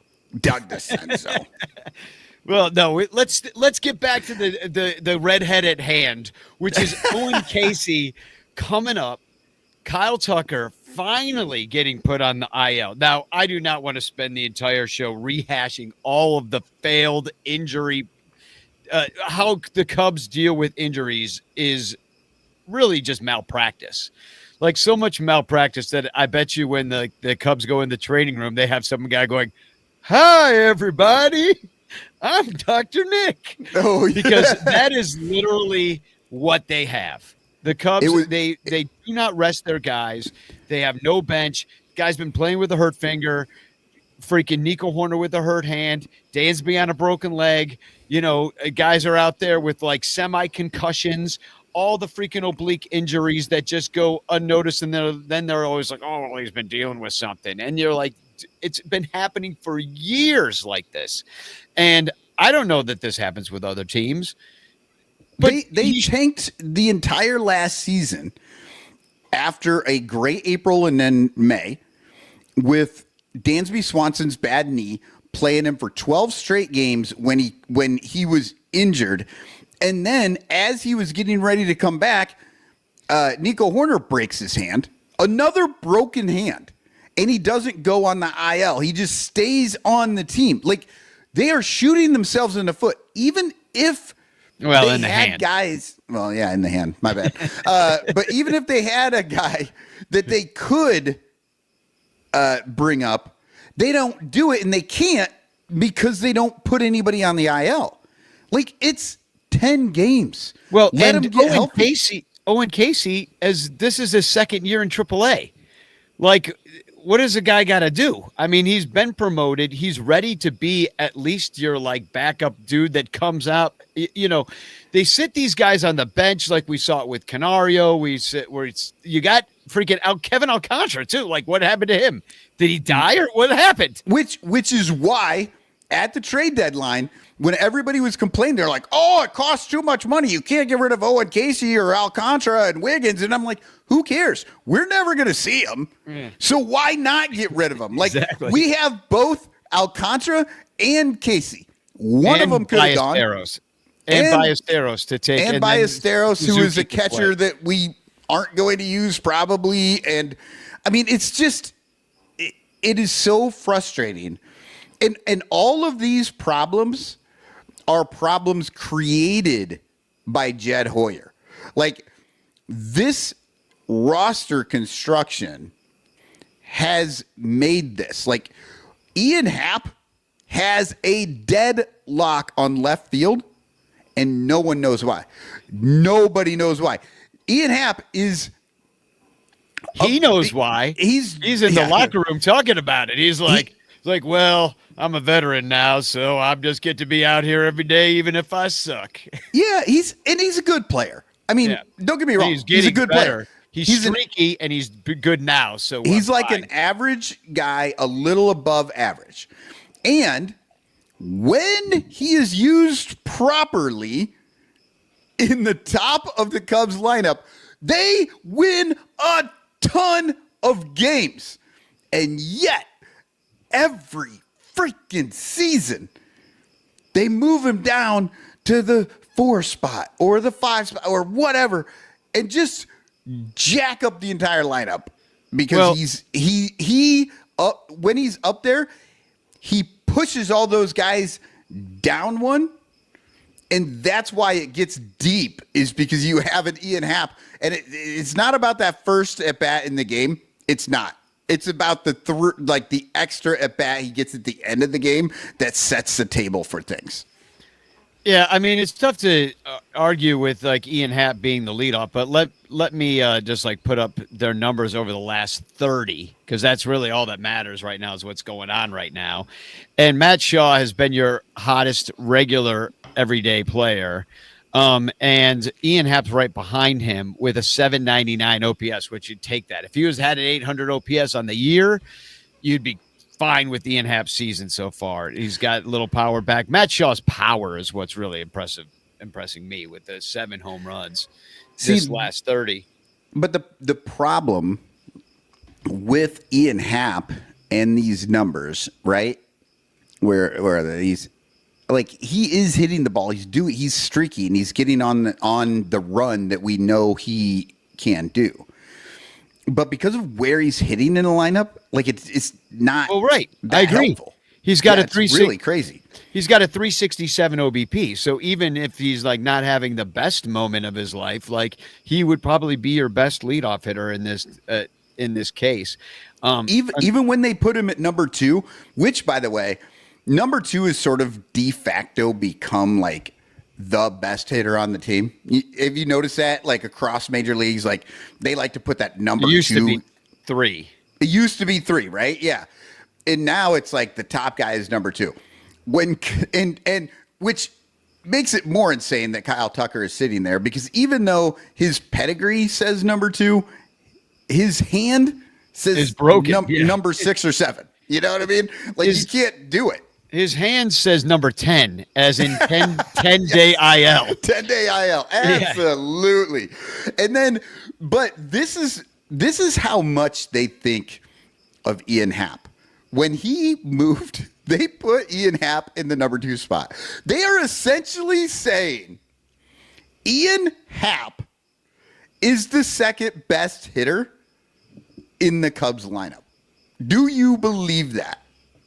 Well, no, let's get back to the redhead at hand, which is Owen Cassie coming up. Kyle Tucker finally getting put on the IL. Now, I do not want to spend the entire show rehashing all of the failed injury. How the Cubs deal with injuries is really just malpractice. Like so much malpractice that I bet you when the Cubs go in the training room, they have some guy going, "Hi, everybody. I'm Dr. Nick." Oh, yeah. Because that is literally what they have. The Cubs, they do not rest their guys. They have no bench. Guy's been playing with a hurt finger. Freaking Nico Horner with a hurt hand. Dansby on a broken leg. You know, guys are out there with like semi-concussions. All the freaking oblique injuries that just go unnoticed. And then they're always like, "Oh, well, he's been dealing with something." And you're like, it's been happening for years like this. And I don't know that this happens with other teams. But they tanked the entire last season after a great April and then May with Dansby Swanson's bad knee, playing him for 12 straight games when he was injured. And then as he was getting ready to come back, Nico Horner breaks his hand, another broken hand, and he doesn't go on the IL. He just stays on the team. Like they are shooting themselves in the foot, even if in the hand. Guys, well, yeah, in the hand. My bad. But even if they had a guy that they could bring up, they don't do it, and they can't because they don't put anybody on the IL. Like it's 10 games. Well, let him get healthy. Owen Cassie, as this is his second year in AAA. Like, what does a guy got to do? I mean, he's been promoted. He's ready to be at least your like backup dude that comes out. You know, they sit these guys on the bench like we saw it with Canario. You got freaking Kevin Alcantara too. Like, what happened to him? Did he die or what happened? Which is why at the trade deadline, when everybody was complaining, they're like, "Oh, it costs too much money. You can't get rid of Owen Cassie or Alcantara and Wiggins." And I'm like, who cares? We're never going to see him. So why not get rid of him? Like Exactly. We have both Alcantara and Casey. One of them could have gone. And Ballesteros to take. And Ballesteros, who is a catcher that we aren't going to use probably. And I mean, it's just, it is so frustrating. And all of these problems are problems created by Jed Hoyer. Like this roster construction has made this. Like Ian Happ has a deadlock on left field, and no one knows why. Nobody knows why. Ian Happ is. He knows why. He's in the locker room talking about it. He's like, well, I'm a veteran now, so I just get to be out here every day, even if I suck. Yeah, he's a good player. I mean, don't get me wrong. He's a good player. He's streaky and he's good now. So he's like an average guy, a little above average. And when he is used properly in the top of the Cubs lineup, they win a ton of games. And yet, every freaking season, they move him down to the 4 spot or the 5 spot or whatever and just jack up the entire lineup because when he's up there, he pushes all those guys down one. And that's why it gets deep, is because you have an Ian Happ. And it's not about that first at bat in the game. It's not. It's about the extra at bat he gets at the end of the game that sets the table for things. Yeah, I mean, it's tough to argue with like Ian Happ being the leadoff, but let me just like put up their numbers over the last 30, because that's really all that matters right now is what's going on right now. And Matt Shaw has been your hottest regular everyday player. And Ian Happ's right behind him with a 799 OPS, which you'd take that. If he had an 800 OPS on the year, you'd be fine with Ian Happ's season so far. He's got a little power back. Matt Shaw's power is what's really impressing me with the 7 home runs this last 30. But the problem with Ian Happ and these numbers, right? Where are they? Like, he is hitting the ball. He's streaky, and he's getting on the run that we know he can do. But because of where he's hitting in the lineup, like it's not. Well, right. I agree. Helpful. He's got it's really crazy. He's got a 367 OBP. So even if he's like not having the best moment of his life, like he would probably be your best leadoff hitter in this case. Even when they put him at number 2, which, by the way, number 2 is sort of de facto become like the best hitter on the team. Have you noticed that? Like across major leagues, like they like to put that number 2. It used to be 3. It used to be 3, right? Yeah. And now it's like the top guy is number 2. And which makes it more insane that Kyle Tucker is sitting there, because even though his pedigree says number 2, his hand says is broken. Number 6 or 7. You know what I mean? Like, you can't do it. His hand says number 10, as in 10-day IL. 10-day IL, absolutely. Yeah. And then, but this is how much they think of Ian Happ. When he moved, they put Ian Happ in the number 2 spot. They are essentially saying Ian Happ is the second best hitter in the Cubs lineup. Do you believe that?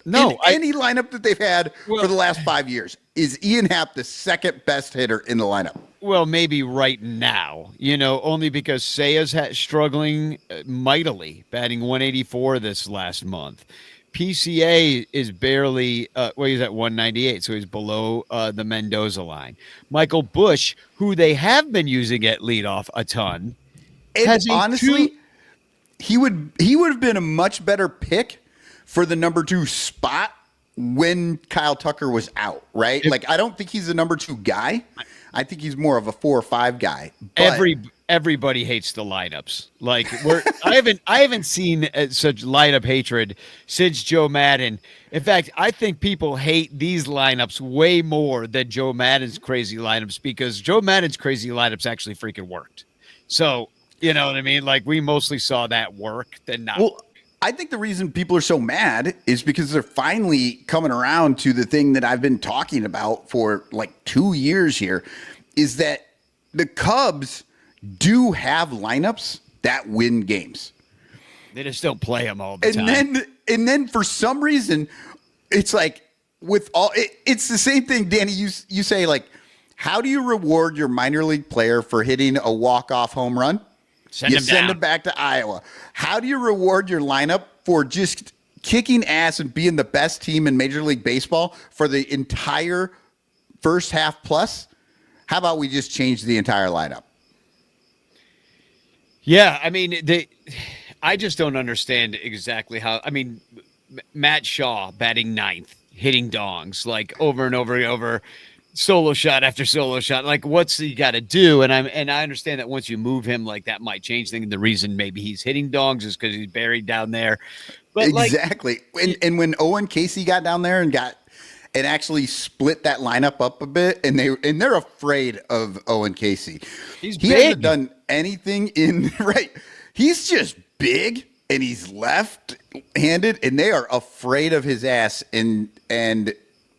No. In any lineup that they've had for the last 5 years, is Ian Happ the second best hitter in the lineup? Well, maybe right now, only because Sea's struggling mightily, batting 184 this last month. PCA is barely, he's at 198, so he's below the Mendoza line. Michael Busch, who they have been using at leadoff a ton. And honestly, he would have been a much better pick for the number 2 spot when Kyle Tucker was out, right? Like, I don't think he's a number 2 guy. I think he's more of a 4 or 5 guy. But everybody hates the lineups. Like, I haven't seen such lineup hatred since Joe Madden. In fact, I think people hate these lineups way more than Joe Madden's crazy lineups, because Joe Madden's crazy lineups actually freaking worked. So, you know what I mean? Like, we mostly saw that work than not. Well, I think the reason people are so mad is because they're finally coming around to the thing that I've been talking about for like 2 years here, is that the Cubs do have lineups that win games. They just don't play them all the time. And then for some reason, it's like it's the same thing, Danny. You say, like, how do you reward your minor league player for hitting a walk-off home run? Send him back to Iowa. How do you reward your lineup for just kicking ass and being the best team in Major League Baseball for the entire first half plus? how about we just change the entire lineup? Yeah, I mean, I just don't understand exactly how. I mean, Matt Shaw batting ninth, hitting dongs like over and over and over, solo shot after solo shot. Like, what's he got to do? And I understand that once you move him, like that might change things. The reason maybe he's hitting dongs is because he's buried down there. But exactly. And when Owen Cassie got down there and actually split that lineup up a bit, and they're afraid of Owen Cassie. He big. Hasn't done anything in right. He's just big and he's left-handed, and they are afraid of his ass, and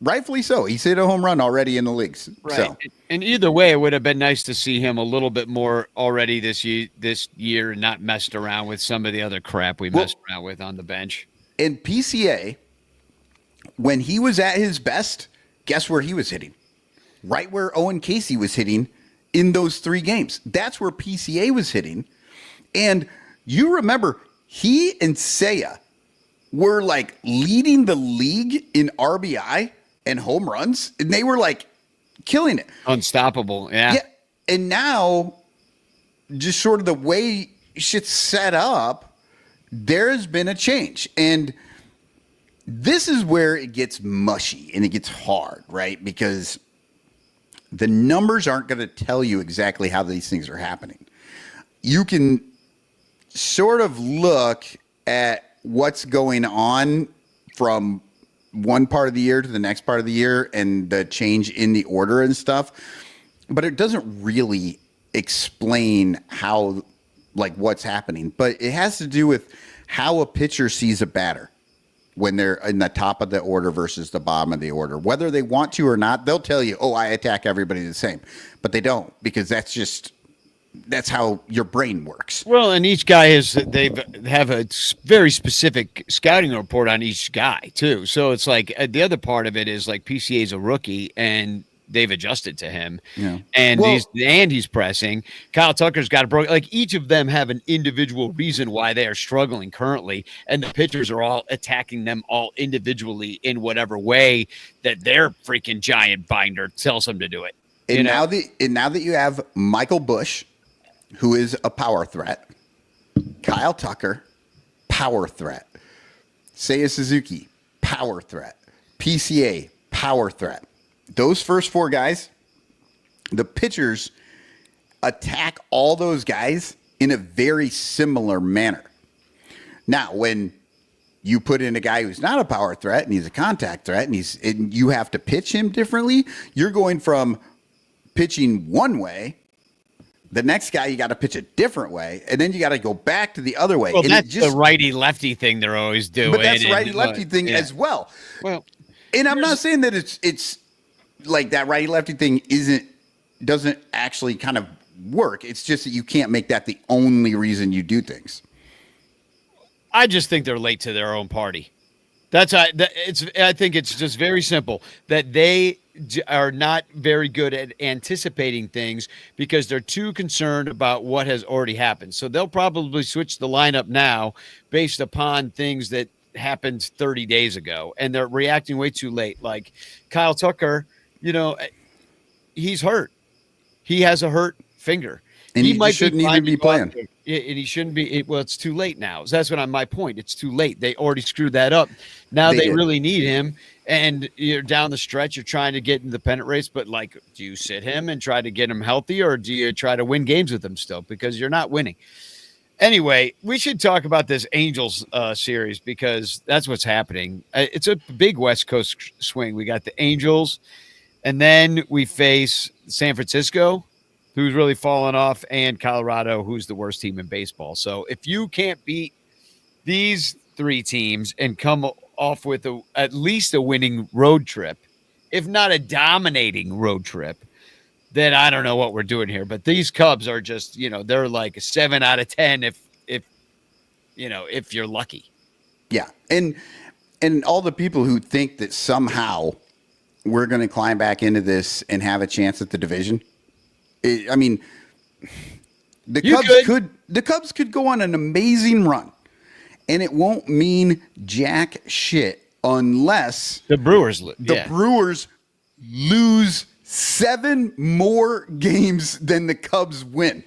rightfully so. He's hit a home run already in the leagues. Right. So. And either way, it would have been nice to see him a little bit more already this year and not messed around with some of the other crap we messed around with on the bench. In PCA, when he was at his best, guess where he was hitting? Right where Owen Cassie was hitting in those 3 games. That's where PCA was hitting. And you remember, he and Seiya were like leading the league in RBI and home runs, and they were like killing it. Unstoppable. Yeah. And now, just sort of the way shit's set up, there's been a change. And this is where it gets mushy and it gets hard, right? Because the numbers aren't going to tell you exactly how these things are happening. You can sort of look at what's going on from one part of the year to the next part of the year and the change in the order and stuff, but it doesn't really explain how, like, what's happening. But it has to do with how a pitcher sees a batter when they're in the top of the order versus the bottom of the order. Whether they want to or not, they'll tell you, oh, I attack everybody the same. But they don't, because that's how your brain works. Well, and each guy they have a very specific scouting report on each guy too. So it's like the other part of it is like PCA is a rookie and they've adjusted to him, and he's pressing. Kyle Tucker's got a broken. Like each of them have an individual reason why they are struggling currently, and the pitchers are all attacking them all individually in whatever way that their freaking giant binder tells them to do it. And now that you have Michael Busch, who is a power threat, Kyle Tucker, power threat, Seiya Suzuki, power threat, PCA, power threat. Those first 4 guys, the pitchers attack all those guys in a very similar manner. Now, when you put in a guy who's not a power threat and he's a contact threat and you have to pitch him differently, you're going from pitching one way. The next guy, you got to pitch a different way, and then you got to go back to the other way. Well, and that's the righty-lefty thing they're always doing. But that's righty-lefty thing as well. Well, and I'm not saying that it's like that righty-lefty thing doesn't actually kind of work. It's just that you can't make that the only reason you do things. I just think they're late to their own party. I think it's just very simple that they are not very good at anticipating things because they're too concerned about what has already happened. So they'll probably switch the lineup now based upon things that happened 30 days ago, and they're reacting way too late. Like Kyle Tucker, he's hurt. He has a hurt finger. And he shouldn't even be playing. And he shouldn't be. Well, it's too late now. So that's my point. It's too late. They already screwed that up. Now they really need him. And you're down the stretch. You're trying to get in the pennant race. But, like, do you sit him and try to get him healthy, or do you try to win games with him still? Because you're not winning. Anyway, we should talk about this Angels series because that's what's happening. It's a big West Coast swing. We got the Angels, and then we face San Francisco, who's really fallen off, and Colorado, who's the worst team in baseball. So if you can't beat these 3 teams and come off with at least a winning road trip, if not a dominating road trip, then I don't know what we're doing here. But these Cubs are just, they're like a 7 out of 10 if you're lucky. Yeah. And all the people who think that somehow we're going to climb back into this and have a chance at the division. The Cubs could go on an amazing run, and it won't mean jack shit unless the Brewers lose 7 more games than the Cubs win.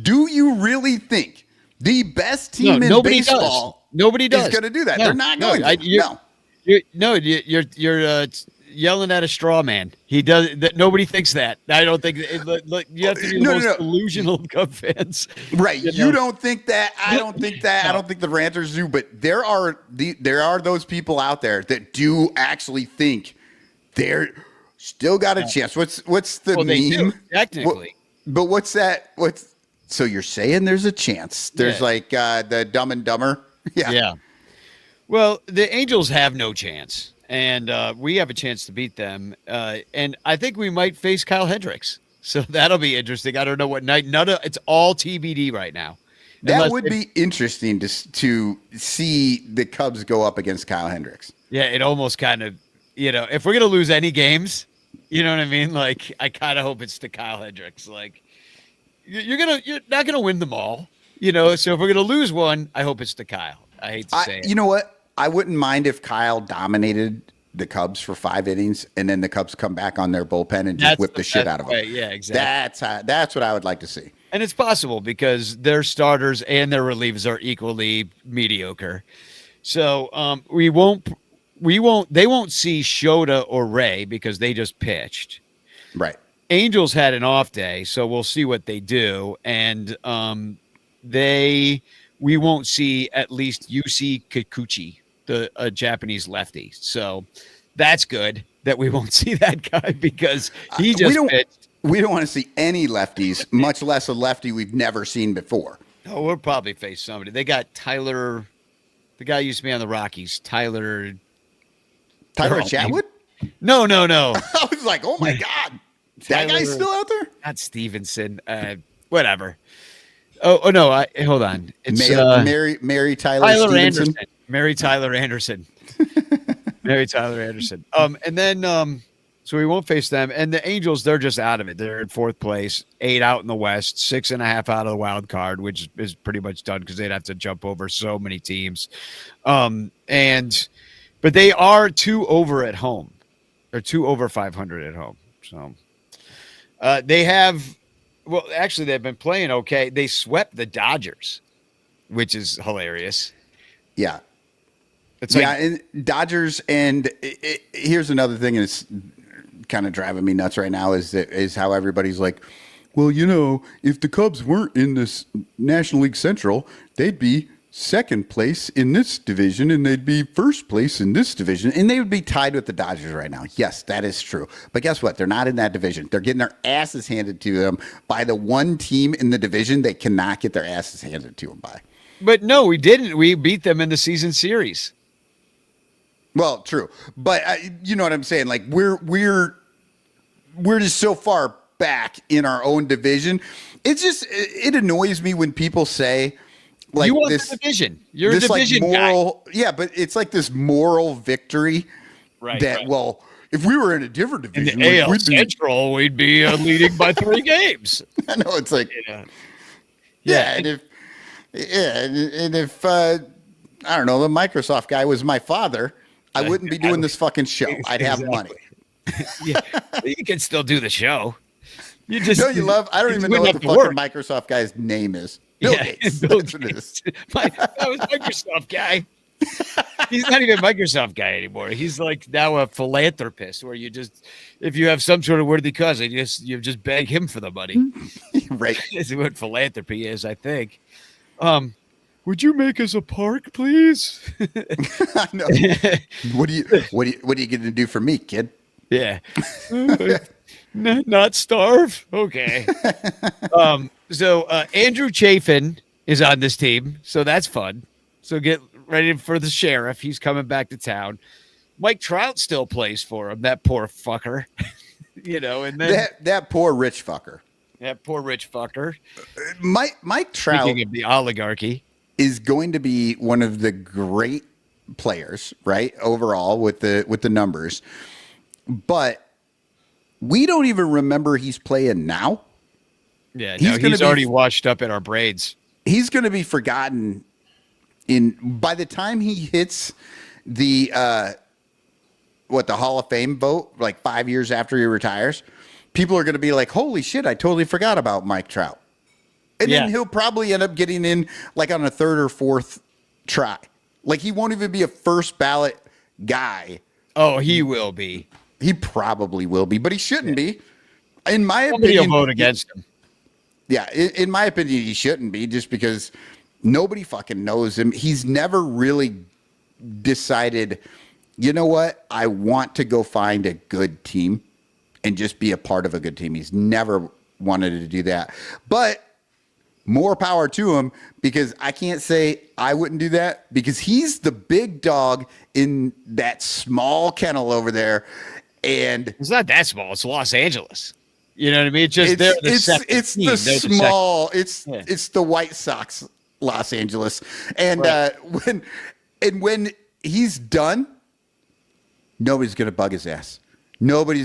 Do you really think the best team in baseball nobody does. is going to do that? No, They're not going to. You're yelling at a straw man. He does that. Nobody thinks that. I don't think you have to be the most delusional Cub fans. Right. You don't think that. I don't think that. I don't think the ranters do. But there are those people out there that do actually think they're still got a chance. What's the meme? They do, technically. But what's that? So you're saying there's a chance? There's like the Dumb and Dumber. Yeah. Well, the Angels have no chance. And we have a chance to beat them. And I think we might face Kyle Hendricks. So that'll be interesting. I don't know what night. It's all TBD right now. That would be interesting to see the Cubs go up against Kyle Hendricks. Yeah, it almost kind of, if we're going to lose any games, you know what I mean? Like, I kind of hope it's to Kyle Hendricks. Like, you're not going to win them all, So if we're going to lose one, I hope it's to Kyle. I hate to say it. You know what? I wouldn't mind if Kyle dominated the Cubs for 5 innings and then the Cubs come back on their bullpen and just whip the shit out of them. Yeah, exactly. That's what I would like to see. And it's possible because their starters and their relievers are equally mediocre. So they won't see Shota or Ray because they just pitched. Right. Angels had an off day, so we'll see what they do. And we won't see at least Yusi Kikuchi, a Japanese lefty. So that's good that we won't see that guy because he just pitched. We don't want to see any lefties, much less a lefty we've never seen before. Oh, we'll probably face somebody. They got Tyler, the guy used to be on the Rockies, Tyler Chatwood? No. I was like, oh my God. That guy's still out there? Not Stevenson. Whatever. Oh no! Hold on. It's Mary Tyler Anderson. Mary Tyler Anderson. Mary Tyler Anderson. And then so we won't face them. And the Angels, they're just out of it. They're in 4th place, 8 out in the West, 6.5 out of the wild card, which is pretty much done because they'd have to jump over so many teams. But they are 2 over at home. They're 2 over 500 at home. So they have. Well, actually, they've been playing okay. They swept the Dodgers, which is hilarious. Yeah. It's and Dodgers. And here's another thing that's kind of driving me nuts right now is how everybody's like, well, if the Cubs weren't in this National League Central, they'd be 2nd place in this division and they'd be 1st place in this division and they would be tied with the Dodgers right now. Yes, that is true. But guess what? They're not in that division. They're getting their asses handed to them by the one team in the division they cannot get their asses handed to them by. But no, we didn't. We beat them in the season series. Well, true. But you know what I'm saying? Like we're just so far back in our own division. It annoys me when people say, like you want this the division. You're a division moral, guy. Yeah, but it's like this moral victory that, well, if we were in a different division, in the AL Central, we'd be leading by 3 games. I know it's like, and if I don't know, the Microsoft guy was my father, I wouldn't be doing this fucking show. I'd have money. Yeah, you can still do the show. I don't even know what the fucking Microsoft guy's name is. Bill Gates. Bill Gates. That was Microsoft guy. He's not even a Microsoft guy anymore. He's like now a philanthropist where if you have some sort of worthy cause, you just beg him for the money. Right. That's what philanthropy is, I think. Would you make us a park, please? I know. What are you going to do for me, kid? Yeah. Not starve. Okay. So Andrew Chafin is on this team, so that's fun. So get ready for the sheriff. He's coming back to town. Mike Trout still plays for him. That poor fucker. And then that poor rich fucker. That pour rich fucker. Mike Trout, speaking of the oligarchy, is going to be one of the great players, right? Overall, with the numbers, but we don't even remember he's playing now. Yeah, he's already washed up in our braids. He's going to be forgotten by the time he hits the the Hall of Fame vote like 5 years after he retires, people are going to be like, holy shit, I totally forgot about Mike Trout. And then he'll probably end up getting in like on a third or fourth try. Like he won't even be a first ballot guy. Oh, he will be. He probably will be, but he shouldn't be. In my Somebody opinion, will vote against him. Yeah, in my opinion, he shouldn't be just because nobody fucking knows him. He's never really decided, you know what? I want to go find a good team and just be a part of a good team. He's never wanted to do that. But more power to him because I can't say I wouldn't do that because he's the big dog in that small kennel over there. And it's not that small. It's Los Angeles. You know what I mean? It's just it's the White Sox, Los Angeles, and when he's done, nobody's gonna bug his ass. Nobody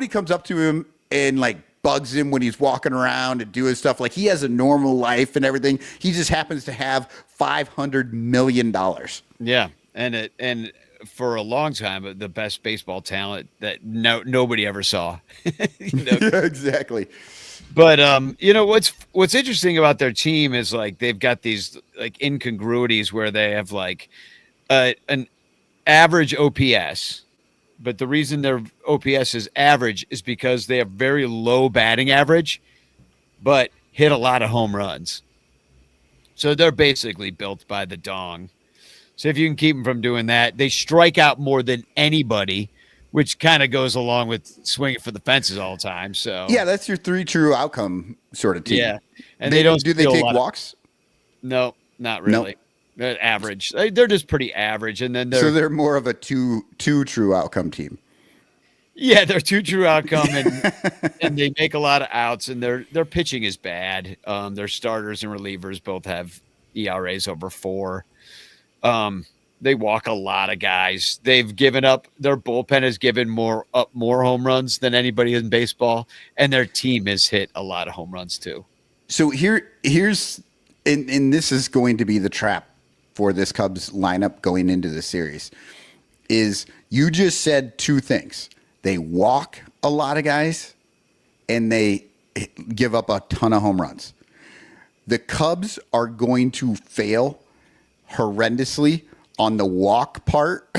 comes up to him and like bugs him when he's walking around and doing stuff. Like he has a normal life and everything. He just happens to have $500 million. Yeah, and for a long time, the best baseball talent that nobody ever saw. Yeah, exactly. But what's interesting about their team is like they've got these like incongruities where they have like an average OPS, but the reason their OPS is average is because they have very low batting average, but hit a lot of home runs. So they're basically built by the dong. So if you can keep them from doing that, they strike out more than anybody, which kind of goes along with swinging for the fences all the time. So yeah, that's your 3 true outcome sort of team. Yeah, and they don't. Do they take walks? No, not really. Nope. They're average. They're just pretty average, and then they're more of a two true outcome team. Yeah, they're 2 true outcome, and they make a lot of outs, and their pitching is bad. Their starters and relievers both have ERAs over 4. They walk a lot of guys. They've given up. Their bullpen has given more home runs than anybody in baseball, and their team has hit a lot of home runs too. So here's and this is going to be the trap for this Cubs lineup going into the series. Is you just said 2 things. They walk a lot of guys, and they give up a ton of home runs. The Cubs are going to fail horrendously on the walk part.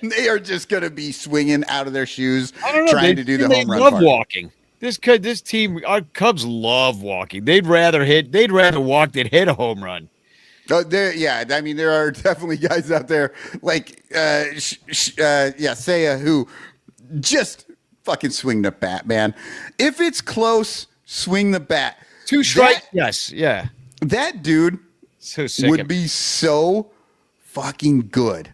And they are just going to be swinging out of their shoes trying to do the home run part. They love walking. This team, our Cubs love walking. They'd rather walk than hit a home run. I mean, there are definitely guys out there like Seiya who just fucking swing the bat, man. If it's close, swing the bat. 2 strikes. Yes, yeah. That dude would be so fucking good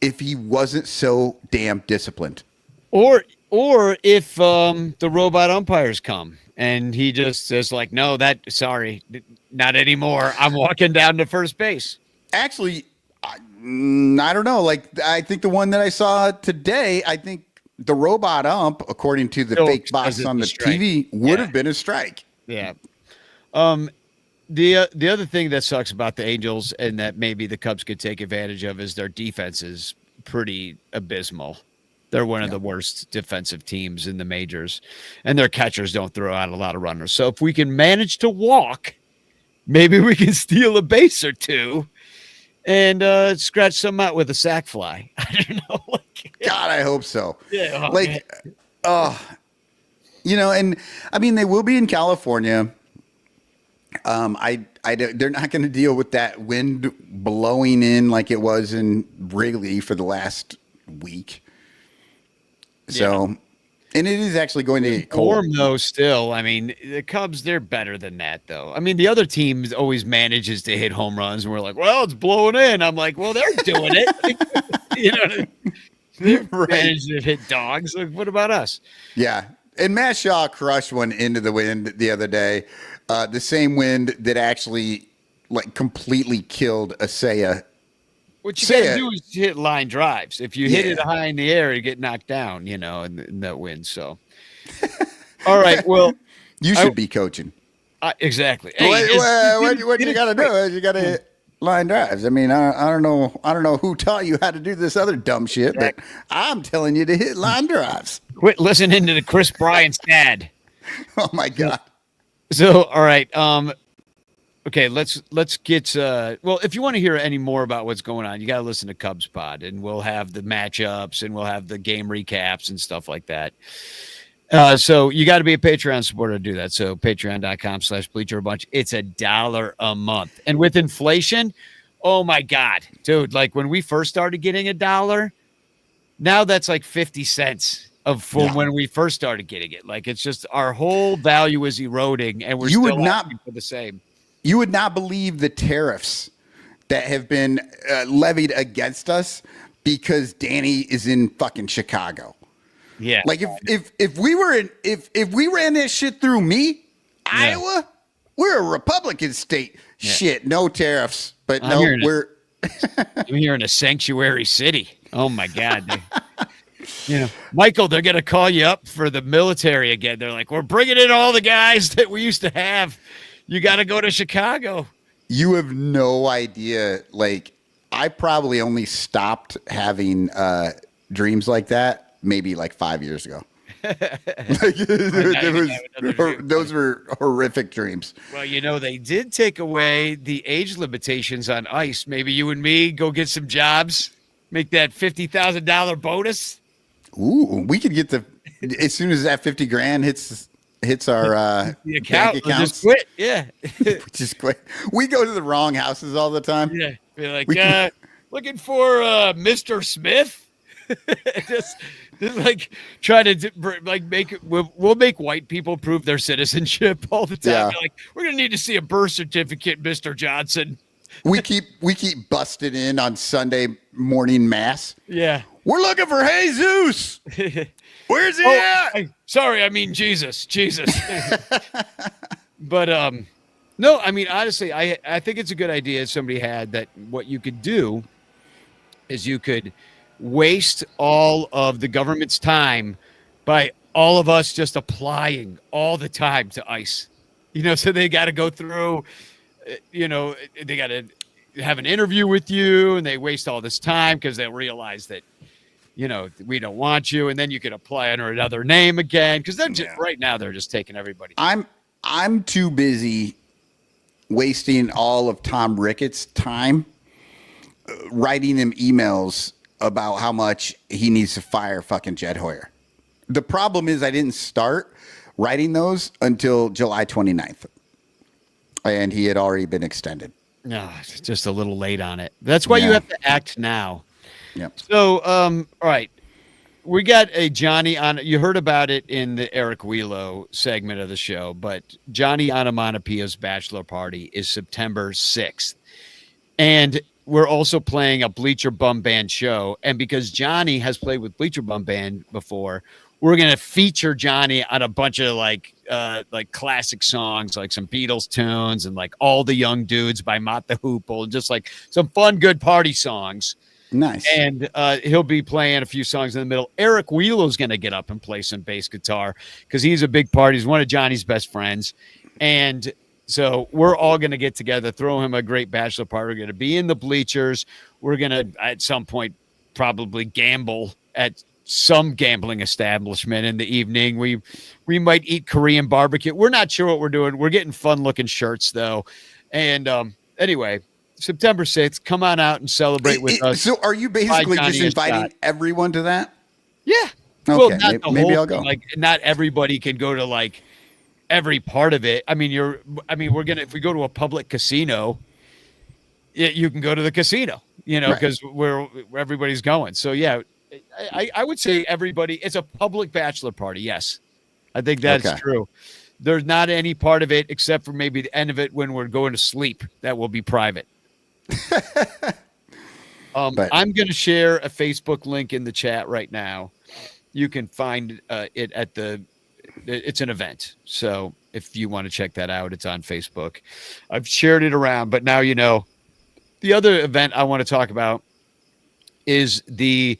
if he wasn't so damn disciplined. Or if the robot umpires come and he just says like, no, sorry, not anymore. I'm walking down to first base. Actually, I don't know. Like, I think the one that I saw today, I think the robot ump, according to the fake box on the TV, would have been a strike. Yeah. The other thing that sucks about the Angels and that maybe the Cubs could take advantage of is their defense is pretty abysmal. They're one of the worst defensive teams in the majors, and their catchers don't throw out a lot of runners. So if we can manage to walk, maybe we can steal a base or 2 and scratch some out with a sack fly. I don't know. God, I hope so. Yeah. And I mean, they will be in California. They're not going to deal with that wind blowing in like it was in Wrigley for the last week. So, and it is actually going to get cold. Warm though, still. I mean, the Cubs, they're better than that, though. I mean, the other team always manages to hit home runs, and we're like, well, it's blowing in. I'm like, well, they're doing it. You know what I mean? They've managed to hit dogs. Like, what about us? Yeah. And Matt Shaw crushed one into the wind the other day. The same wind that actually like completely killed Seiya. What you got to do is hit line drives. If you hit it high in the air, you get knocked down, in that wind. So, all right. Well, you should be coaching. Exactly. Hey, what you got to do is you got to line drives. I mean, I don't know who taught you how to do this other dumb shit, but I'm telling you to hit line drives. Quit listening to the Chris Bryant's dad. Oh my God. So, all right. Okay, let's get well, if you want to hear any more about what's going on, you got to listen to Cubs Pod, and we'll have the matchups and we'll have the game recaps and stuff like that. So you got to be a Patreon supporter to do that. So patreon.com/bleacherbunch. It's $1 a month. And with inflation, oh my God, dude, like when we first started getting $1, now that's like 50 cents from when we first started getting it. Like it's just our whole value is eroding, and we're still asking for the same. You would not believe the tariffs that have been levied against us because Danny is in fucking Chicago. Yeah. Like if we ran that shit through me, Iowa, we're a Republican state. Yeah. Shit, no tariffs. But I'm here in a sanctuary city. Oh my God. Michael, they're gonna call you up for the military again. They're like, we're bringing in all the guys that we used to have. You got to go to Chicago. You have no idea. Like, I probably only stopped having dreams like that maybe like 5 years ago. Those were horrific dreams. Well, they did take away the age limitations on ice. Maybe you and me go get some jobs, make that $50,000 bonus. Ooh, we could get as soon as that 50 grand hits our the account, bank accounts. Just quit. Yeah. Just quit. We go to the wrong houses all the time. Yeah. Be like, looking for Mr. Smith. just like try to make it. We'll make white people prove their citizenship all the time. Yeah. Like, we're gonna need to see a birth certificate, Mr. Johnson. we keep busted in on Sunday morning mass. Yeah. We're looking for Jesus. Where's he at? Sorry, I mean Jesus. But no, I mean honestly, I think it's a good idea somebody had that. What you could do is you could waste all of the government's time by all of us just applying all the time to ICE. So they got to go through, they got to have an interview with you, and they waste all this time because they realize that, we don't want you, and then you could apply under another name again because they're just right now they're just taking everybody. I'm too busy wasting all of Tom Ricketts' time writing him emails about how much he needs to fire fucking Jed Hoyer. The problem is I didn't start writing those until July 29th, and he had already been extended. No, just a little late on it. That's why you have to act now. Yep. So, all right. We got a Johnny on. You heard about it in the Eric Wheelo segment of the show, but Johnny Onomatopoeia's bachelor party is September 6th. And we're also playing a Bleacher Bum Band show. And because Johnny has played with Bleacher Bum Band before, we're going to feature Johnny on a bunch of like classic songs, like some Beatles tunes and like All the Young Dudes by Mott the Hoople, and just like some fun, good party songs. Nice. And he'll be playing a few songs in the middle. Eric Wheelo's going to get up and play some bass guitar because he's a big part. He's one of Johnny's best friends. And so we're all going to get together, throw him a great bachelor party. We're going to be in the bleachers. We're going to, at some point, probably gamble at some gambling establishment in the evening. We might eat Korean barbecue. We're not sure what we're doing. We're getting fun-looking shirts, though. And anyway, September 6th, come on out and celebrate with us. So are you basically just inviting everyone to that? Yeah. Okay, well, not the maybe whole I'll go. thing. Like, not everybody can go to like every part of it. I mean, we're gonna, if we go to a public casino, you can go to the casino, because where everybody's going. So yeah, I would say everybody. It's a public bachelor party. Yes, I think that's true. There's not any part of it except for maybe the end of it when we're going to sleep that will be private. I'm going to share a Facebook link in the chat right now. You can find it at it's an event. So if you want to check that out, it's on Facebook. I've shared it around, but now the other event I want to talk about is the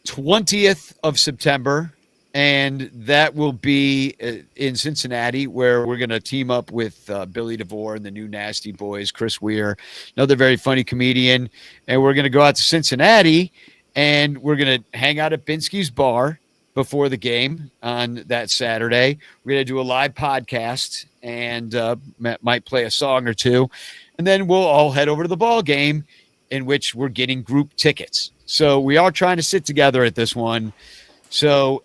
20th of September and that will be in Cincinnati, where we're going to team up with Billy DeVore and the new Nasty Boys, Chris Weir, another very funny comedian, and we're going to go out to Cincinnati, and we're going to hang out at Binsky's Bar before the game on that Saturday. We're going to do a live podcast and might play a song or two, and then we'll all head over to the ball game, in which we're getting group tickets. So we are trying to sit together at this one. So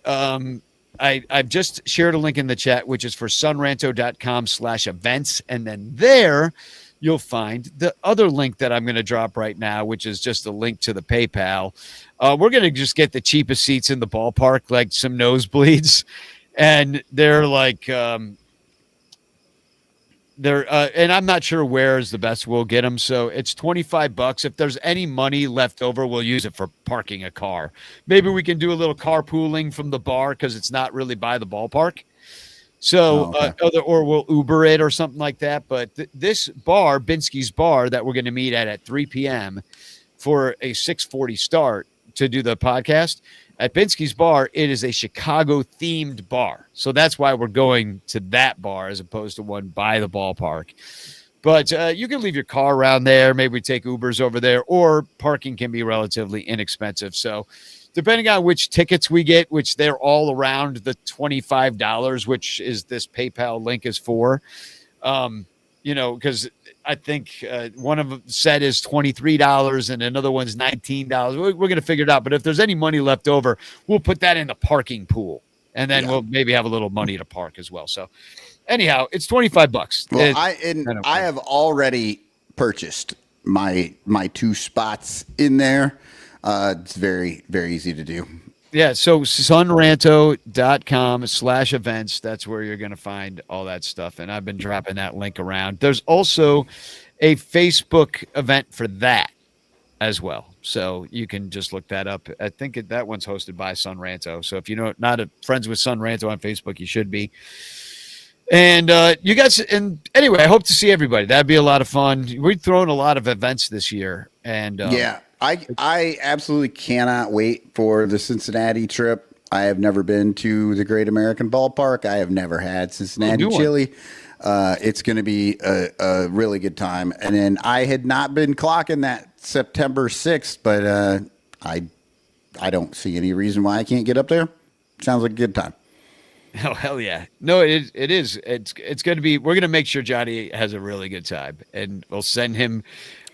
I've just shared a link in the chat, which is for sunranto.com/events. And then there you'll find the other link that I'm going to drop right now, which is just a link to the PayPal. We're going to just get the cheapest seats in the ballpark, like some nosebleeds. And they're like, and I'm not sure where is the best we'll get them. So it's $25. If there's any money left over, we'll use it for parking a car. Maybe we can do a little carpooling from the bar because it's not really by the ballpark. So, or we'll Uber it or something like that. But this bar, Binsky's Bar, that we're going to meet at 3 p.m. for a 6:40 start to do the podcast. At Binsky's Bar, it is a Chicago-themed bar. So that's why we're going to that bar as opposed to one by the ballpark. But you can leave your car around there. Maybe we take Ubers over there, or parking can be relatively inexpensive. So depending on which tickets we get, which they're all around the $25, which is this PayPal link is for, because I think one of them said is $23 and another one's $19. We're going to figure it out. But if there's any money left over, we'll put that in the parking pool, and then we'll maybe have a little money to park as well. So anyhow, it's $25. Well, I have already purchased my 2 spots in there. It's very, very easy to do. Yeah, so sunranto.com/events. That's where you're going to find all that stuff. And I've been dropping that link around. There's also a Facebook event for that as well. So you can just look that up. I think that one's hosted by Sunranto. So if you're not friends with Sunranto on Facebook, you should be. And you guys, and anyway, I hope to see everybody. That'd be a lot of fun. We've thrown a lot of events this year. And I absolutely cannot wait for the Cincinnati trip. I have never been to the Great American Ballpark. I have never had Cincinnati chili. It's going to be a really good time. And then I had not been clocking that September 6th, but I don't see any reason why I can't get up there. Sounds like a good time. Oh, hell yeah. No, it is. It's going to be, we're going to make sure Johnny has a really good time, and we'll send him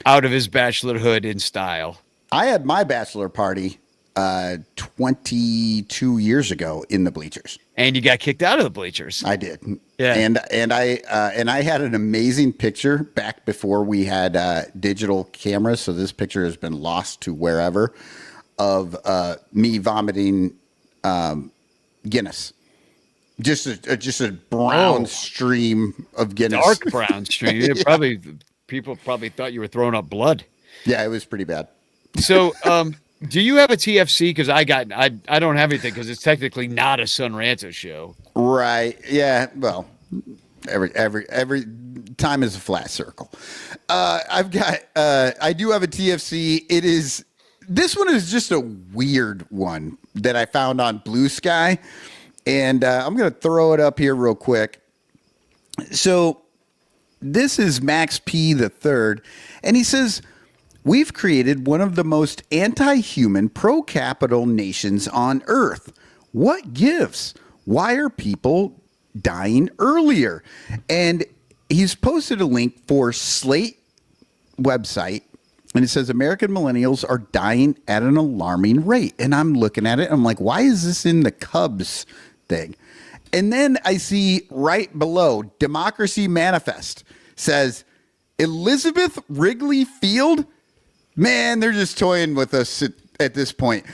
out of his bachelorhood in style. I had my bachelor party 22 years ago in the bleachers. And you got kicked out of the bleachers. I did. Yeah. And I had an amazing picture back before we had digital cameras. So this picture has been lost to wherever, of me vomiting Guinness. Just a brown stream of Guinness. Dark brown stream. People probably thought you were throwing up blood. Yeah, it was pretty bad. So, do you have a TFC? Because I don't have anything because it's technically not a Sunranto show. Right. Yeah. Well, every time is a flat circle. I do have a TFC. This one is just a weird one that I found on Blue Sky. And I'm going to throw it up here real quick. So this is Max P. the Third, and he says, "We've created one of the most anti-human pro-capital nations on Earth. What gives? Why are people dying earlier?" And he's posted a link for Slate website, and it says American millennials are dying at an alarming rate. And I'm looking at it, and I'm like, why is this in the Cubs thing? And then I see right below, Democracy Manifest says Elizabeth Wrigley Field. Man, they're just toying with us at this point.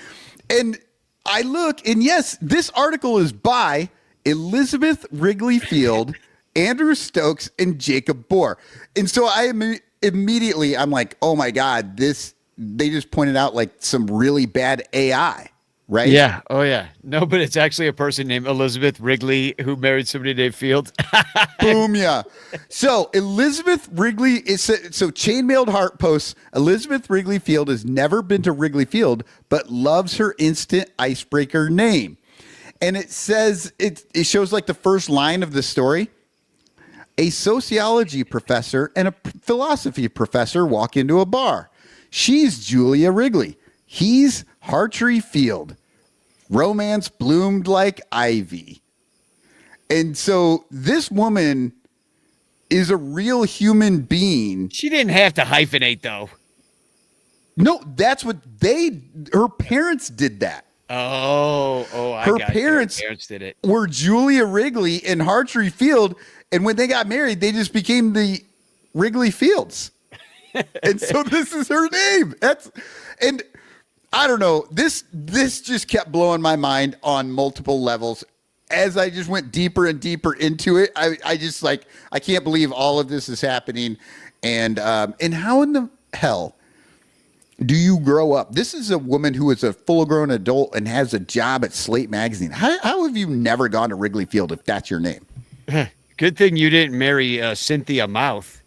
And I look, and yes, this article is by Elizabeth Wrigley Field, Andrew Stokes, and Jacob Bohr. And so I'm like, oh my God, they just pointed out like some really bad AI. Right? Yeah. Oh, yeah. No, but it's actually a person named Elizabeth Wrigley who married somebody named Field. Boom. Yeah. So Elizabeth Wrigley Chainmailed Heart posts, Elizabeth Wrigley Field has never been to Wrigley Field, but loves her instant icebreaker name. And it says, it shows like the first line of the story. A sociology professor and a philosophy professor walk into a bar. She's Julia Wrigley. He's Hartree Field. Romance bloomed like ivy. And so this woman is a real human being. She didn't have to hyphenate, though. No, that's what her parents did that. I Her got parents, Her parents did it. Were Julia Wrigley and Hartree Field, and when they got married, they just became the Wrigley Fields. And so this is her name. And I don't know. This just kept blowing my mind on multiple levels. As I just went deeper and deeper into it, I just like, I can't believe all of this is happening. And how in the hell do you grow up? This is a woman who is a full-grown adult and has a job at Slate Magazine. How have you never gone to Wrigley Field if that's your name? Good thing you didn't marry Cynthia Mouth.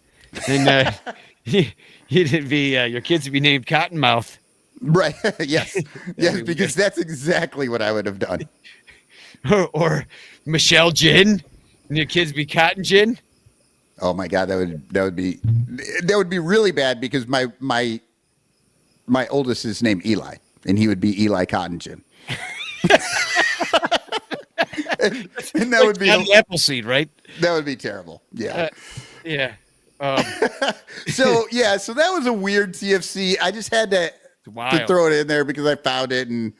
And you didn't be, your kids would be named Cottonmouth. Right. Yes. Yes, because that's exactly what I would have done. Or Michelle Gin, and your kids be Cotton Gin. Oh my God, that would be really bad because my oldest is named Eli, and he would be Eli Cotton Gin. and that would be Appleseed, right? That would be terrible. Yeah. Yeah. So that was a weird CFC. I just had to throw it in there because I found it, and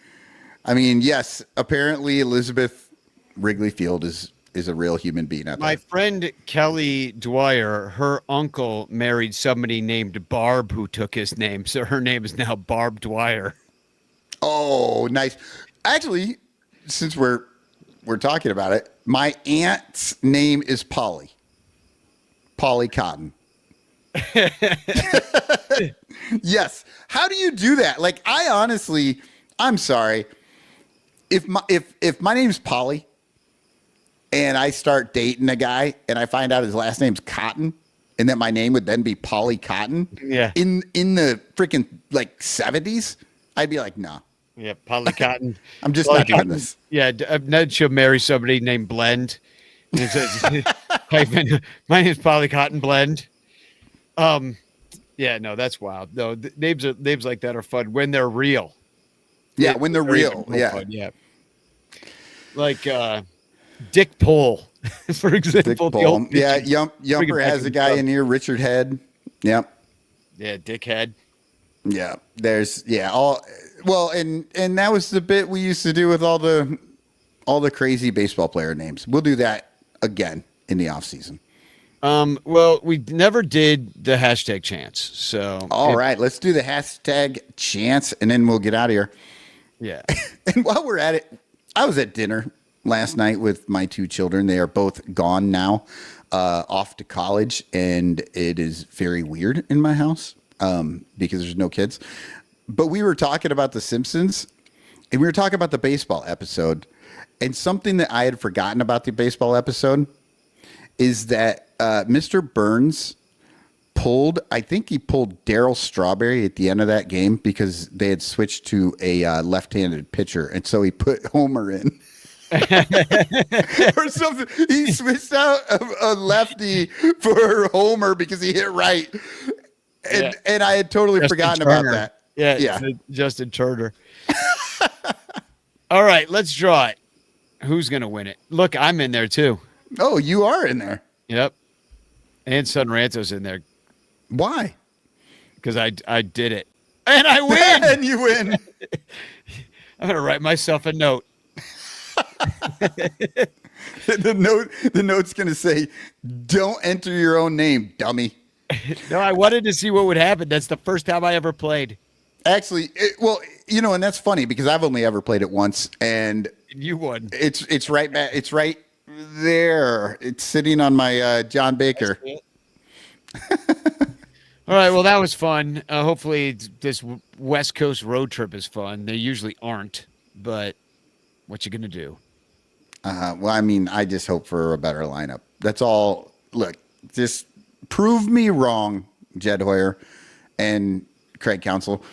I mean, yes, apparently Elizabeth Wrigley Field is a real human being. My friend Kelly Dwyer, her uncle married somebody named Barb who took his name, so her name is now Barb Dwyer. Oh, nice. Actually, since we're talking about it, my aunt's name is Polly. Polly Cotton. Yes. How do you do that? Like, I honestly, I'm sorry. If my name's Polly and I start dating a guy and I find out his last name's Cotton and that my name would then be Polly Cotton, in the freaking like 70s, I'd be like, no. Yeah, Polly Cotton. I'm just not doing this. Yeah, then she'll marry somebody named Blend. And it says, my name's Polly Cotton Blend. Yeah, no, that's wild. No, names like that are fun when they're real. Yeah, when they're real. Yeah. Fun, yeah. Like Dick Pole, for example. Dick Pole. Yeah, Yumper has a guy in here, Richard Head. Yep. Yeah, Dickhead. Yeah. And that was the bit we used to do with all the crazy baseball player names. We'll do that again in the off season. Well, we never did the hashtag chance. So all right, let's do the hashtag chance and then we'll get out of here. Yeah. And while we're at it, I was at dinner last night with my two children. They are both gone now, off to college, and it is very weird in my house because there's no kids. But we were talking about The Simpsons, and we were talking about the baseball episode, and something that I had forgotten about the baseball episode is that Mr. Burns pulled Darryl Strawberry at the end of that game because they had switched to a left-handed pitcher, and so he put Homer in. Or something. He switched out a lefty for Homer because he hit right. And I had totally forgotten about that. Yeah. Justin Turner. All right, let's draw it. Who's going to win it? Look, I'm in there too. Oh, you are in there. Yep. And Son Ranto's in there. Why? Because I did it. And I win. And you win. I'm going to write myself a note. The note's going to say, don't enter your own name, dummy. No, I wanted to see what would happen. That's the first time I ever played. Actually, and that's funny because I've only ever played it once, and you won. It's right back. It's right there. It's sitting on my John Baker. All right. Well, that was fun. Hopefully, this West Coast road trip is fun. They usually aren't, but what you gonna do? Well, I mean, I just hope for a better lineup. That's all. Look, just prove me wrong, Jed Hoyer and Craig Counsell.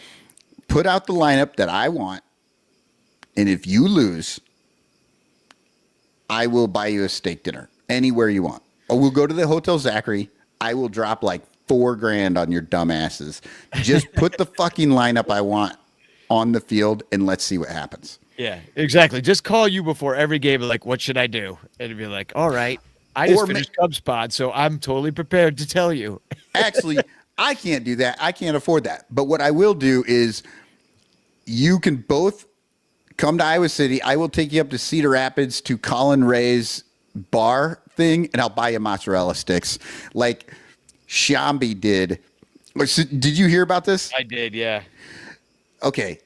Put out the lineup that I want, and if you lose, I will buy you a steak dinner anywhere you want. Or we'll go to the Hotel Zachary. I will drop like $4,000 on your dumb asses. Just put the fucking lineup I want on the field and let's see what happens. Yeah, exactly. Just call you before every game, like, what should I do? And it'd be like, all right, I just finished Cubs pod, so I'm totally prepared to tell you. Actually, I can't do that. I can't afford that. But what I will do is you can both come to Iowa City. I will take you up to Cedar Rapids to Colin Ray's bar thing, and I'll buy you mozzarella sticks like Shambi did. Did you hear about this? I did, yeah. Okay.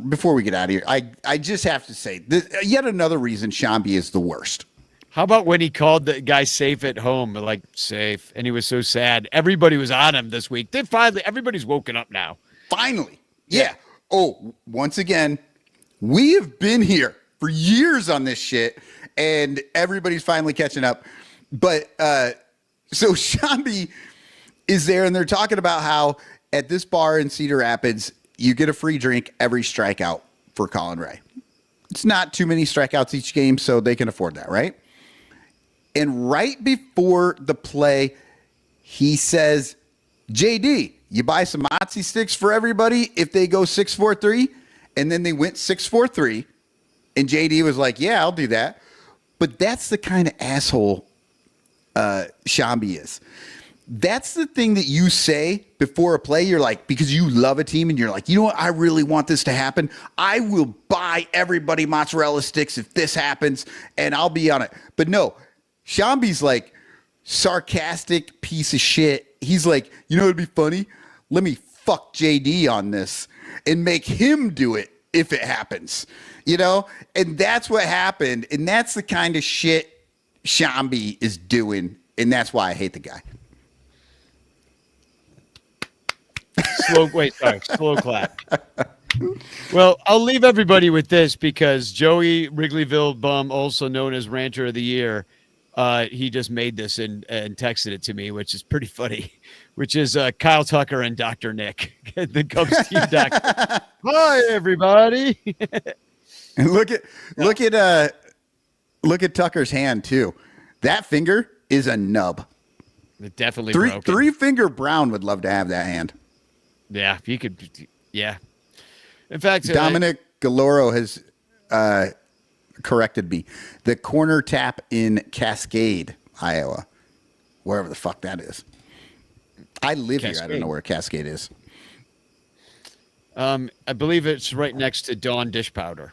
Before we get out of here, I just have to say, yet another reason Shambi is the worst. How about when he called the guy safe at home, like safe, and he was so sad. Everybody was on him this week. Everybody's woken up now. Finally. Yeah. Oh, once again, we have been here for years on this shit, and everybody's finally catching up. But so Shambi is there, and they're talking about how at this bar in Cedar Rapids, you get a free drink every strikeout for Colin Ray. It's not too many strikeouts each game, so they can afford that, right? And right before the play, he says, JD, you buy some mozzie sticks for everybody if they go 6-4-3? And then they went 6-4-3. And JD was like, yeah, I'll do that. But that's the kind of asshole Shambi is. That's the thing that you say before a play. You're like, because you love a team and you're like, you know what? I really want this to happen. I will buy everybody mozzarella sticks if this happens and I'll be on it. But no, Shambi's like sarcastic piece of shit. He's like, you know, it'd be funny. Let me fuck JD on this and make him do it if it happens, you know? And that's what happened. And that's the kind of shit Shambi is doing. And that's why I hate the guy. Slow clap. Well, I'll leave everybody with this because Joey Wrigleyville Bum, also known as Rancher of the Year, he just made this and texted it to me, which is pretty funny, which is Kyle Tucker and Dr. Nick, the Cubs team doctor. Hi, everybody. And look at Tucker's hand too. That finger is a nub. It definitely broken. 3-finger Brown would love to have that hand. Yeah, he could. Yeah. In fact, Dominic Galoro has corrected me. The corner tap in Cascade, Iowa, wherever the fuck that is. I live here. I don't know where Cascade is. I believe it's right next to Dawn Dish Powder.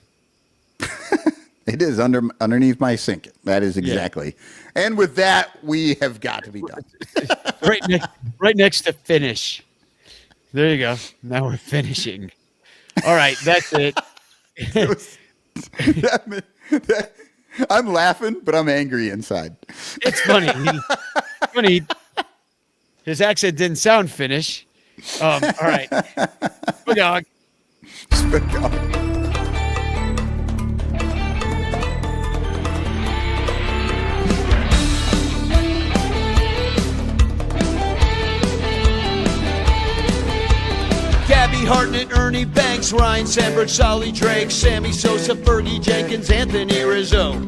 It is underneath my sink. That is exactly. Yeah. And with that, we have got to be done. right next to Finish. There you go. Now we're finishing. All right, that's it. I'm laughing, but I'm angry inside. It's funny. His accent didn't sound Finnish. All right. Spagog. Gabby Hartnett, Ernie Banks, Ryan Sandberg, Solly Drake, Sammy Sosa, Fergie Jenkins, Anthony Rizzo,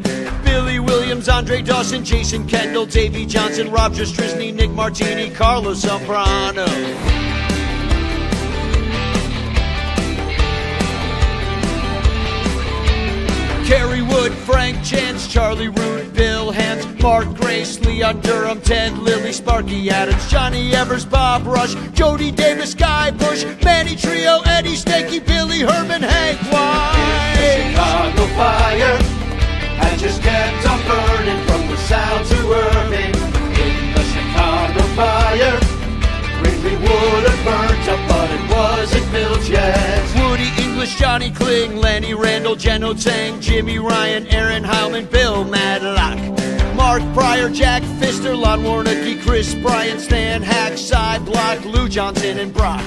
Billy Williams, Andre Dawson, Jason Kendall, Davey Johnson, Rob Justrisny, Nick Martini, Carlos Soprano. Kerry Wood, Frank Chance, Charlie Root, Bill Hans, Mark Grace, Leon Durham, Ted Lilly, Sparky Adams, Johnny Evers, Bob Rush, Jody Davis, Guy Bush, Manny Trio, Eddie Stakey, Billy Herman, Hank White. The Chicago fire had just kept on burning from LaSalle to Irving. In the Chicago fire, Wrigley would have burnt up, but it wasn't built yet. Woody English, Johnny Kling, Lanny Randall, Jeno Tang, Jimmy Ryan, Aaron Heilman, Bill Madlock, Mark Pryor, Jack Pfister, Lon Warnicki, Chris Bryant, Stan Hack, Side Block, Lou Johnson, and Brock,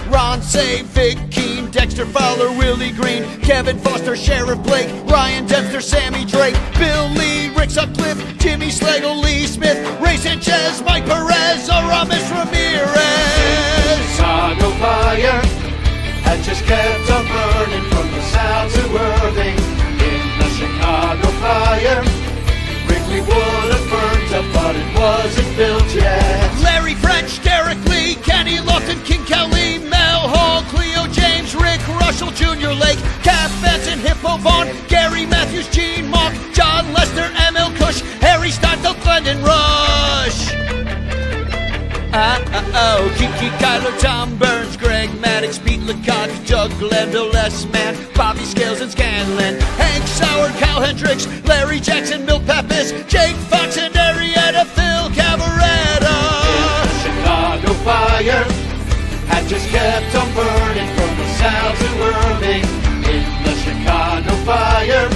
Ron Say, Vic Keane, Dexter Fowler, Willie Green, Kevin Foster, Sheriff Blake, Ryan Dempster, Sammy Drake, Bill Lee, Rick Sutcliffe, Jimmy Slagle, Lee Smith, Ray Sanchez, Mike Perez, Aramis Ramirez. Chicago fire had just kept on burning from LaSalle to Irving. In the Chicago fire, Vaughn, Gary Matthews, Gene Mock, John Lester, Emil Kush, Harry Steinfeld, Glendon Rush. Kiki, Kyler, Tom Burns, Greg Maddox, Pete Lecoq, Doug Glenville, Les Mann, Bobby Scales and Scanlon, Hank Sauer, Kyle Hendricks, Larry Jackson, Milt Pappas, Jake Fox and Arietta, Phil Cavaretta. Chicago fire had just kept on burning from the south to Irving. In the Chicago fire,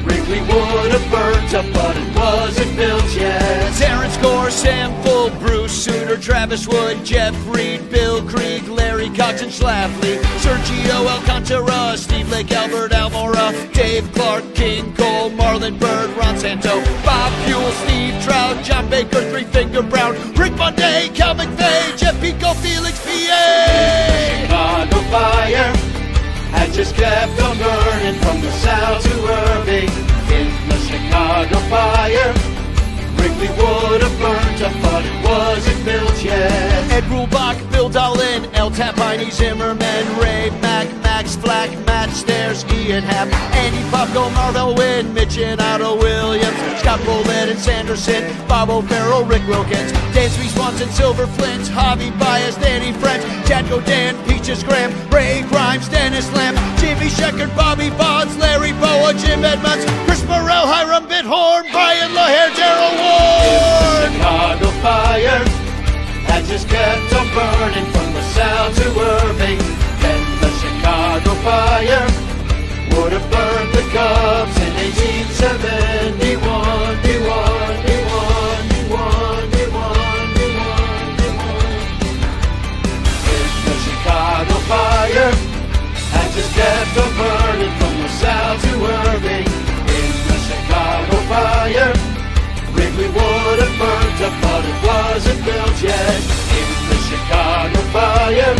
Wrigley would have burnt up, but it wasn't built yet. Terrence Gore, Sam Full, Bruce Suter, Travis Wood, Jeff Reed, Bill Krieg, Larry Cox and Schlafly, Sergio Alcantara, Steve Lake, Albert Almora, Dave Clark, King Cole, Marlon Bird, Ron Santo, Bob Buell, Steve Trout, John Baker, Three Finger Brown, Rick Monday, Cal McVeigh, Jeff Pico, Felix PA. Chicago fire had just kept on burning from the south to Irving. In the Chicago fire, Wrigley would have burnt up, but it wasn't built yet. Ed Rulbach, Bill Dolan, El Tapine, Zimmerman, Ray Mack, Max Flack, Matt Stairs, Ian Happ, Andy Popko, Marvell Wynn, Mitch and Otto Williams, Scott Rowland and Sanderson, Bob O'Farrell, Rick Wilkins, Dan Sweet Swanson, Silver Flint, Javi Baez, Danny French, Chad Godin, Peaches Graham, Ray Grimes, Dennis Lamb, Jimmy Sheckard, Bobby Bonds, Larry Boa, Jim Edmonds, Chris Morrell, Hiram Bithorn, Brian LaHare, Daryl Ward. Chicago fire had just kept on burning from the south to Irving. Then the Chicago fire would have burned the Cubs in 1871. The Chicago fire had just kept on burning from the south to Irving. In the Chicago fire, Wrigley would have burnt up, but it wasn't built yet. In the Chicago fire,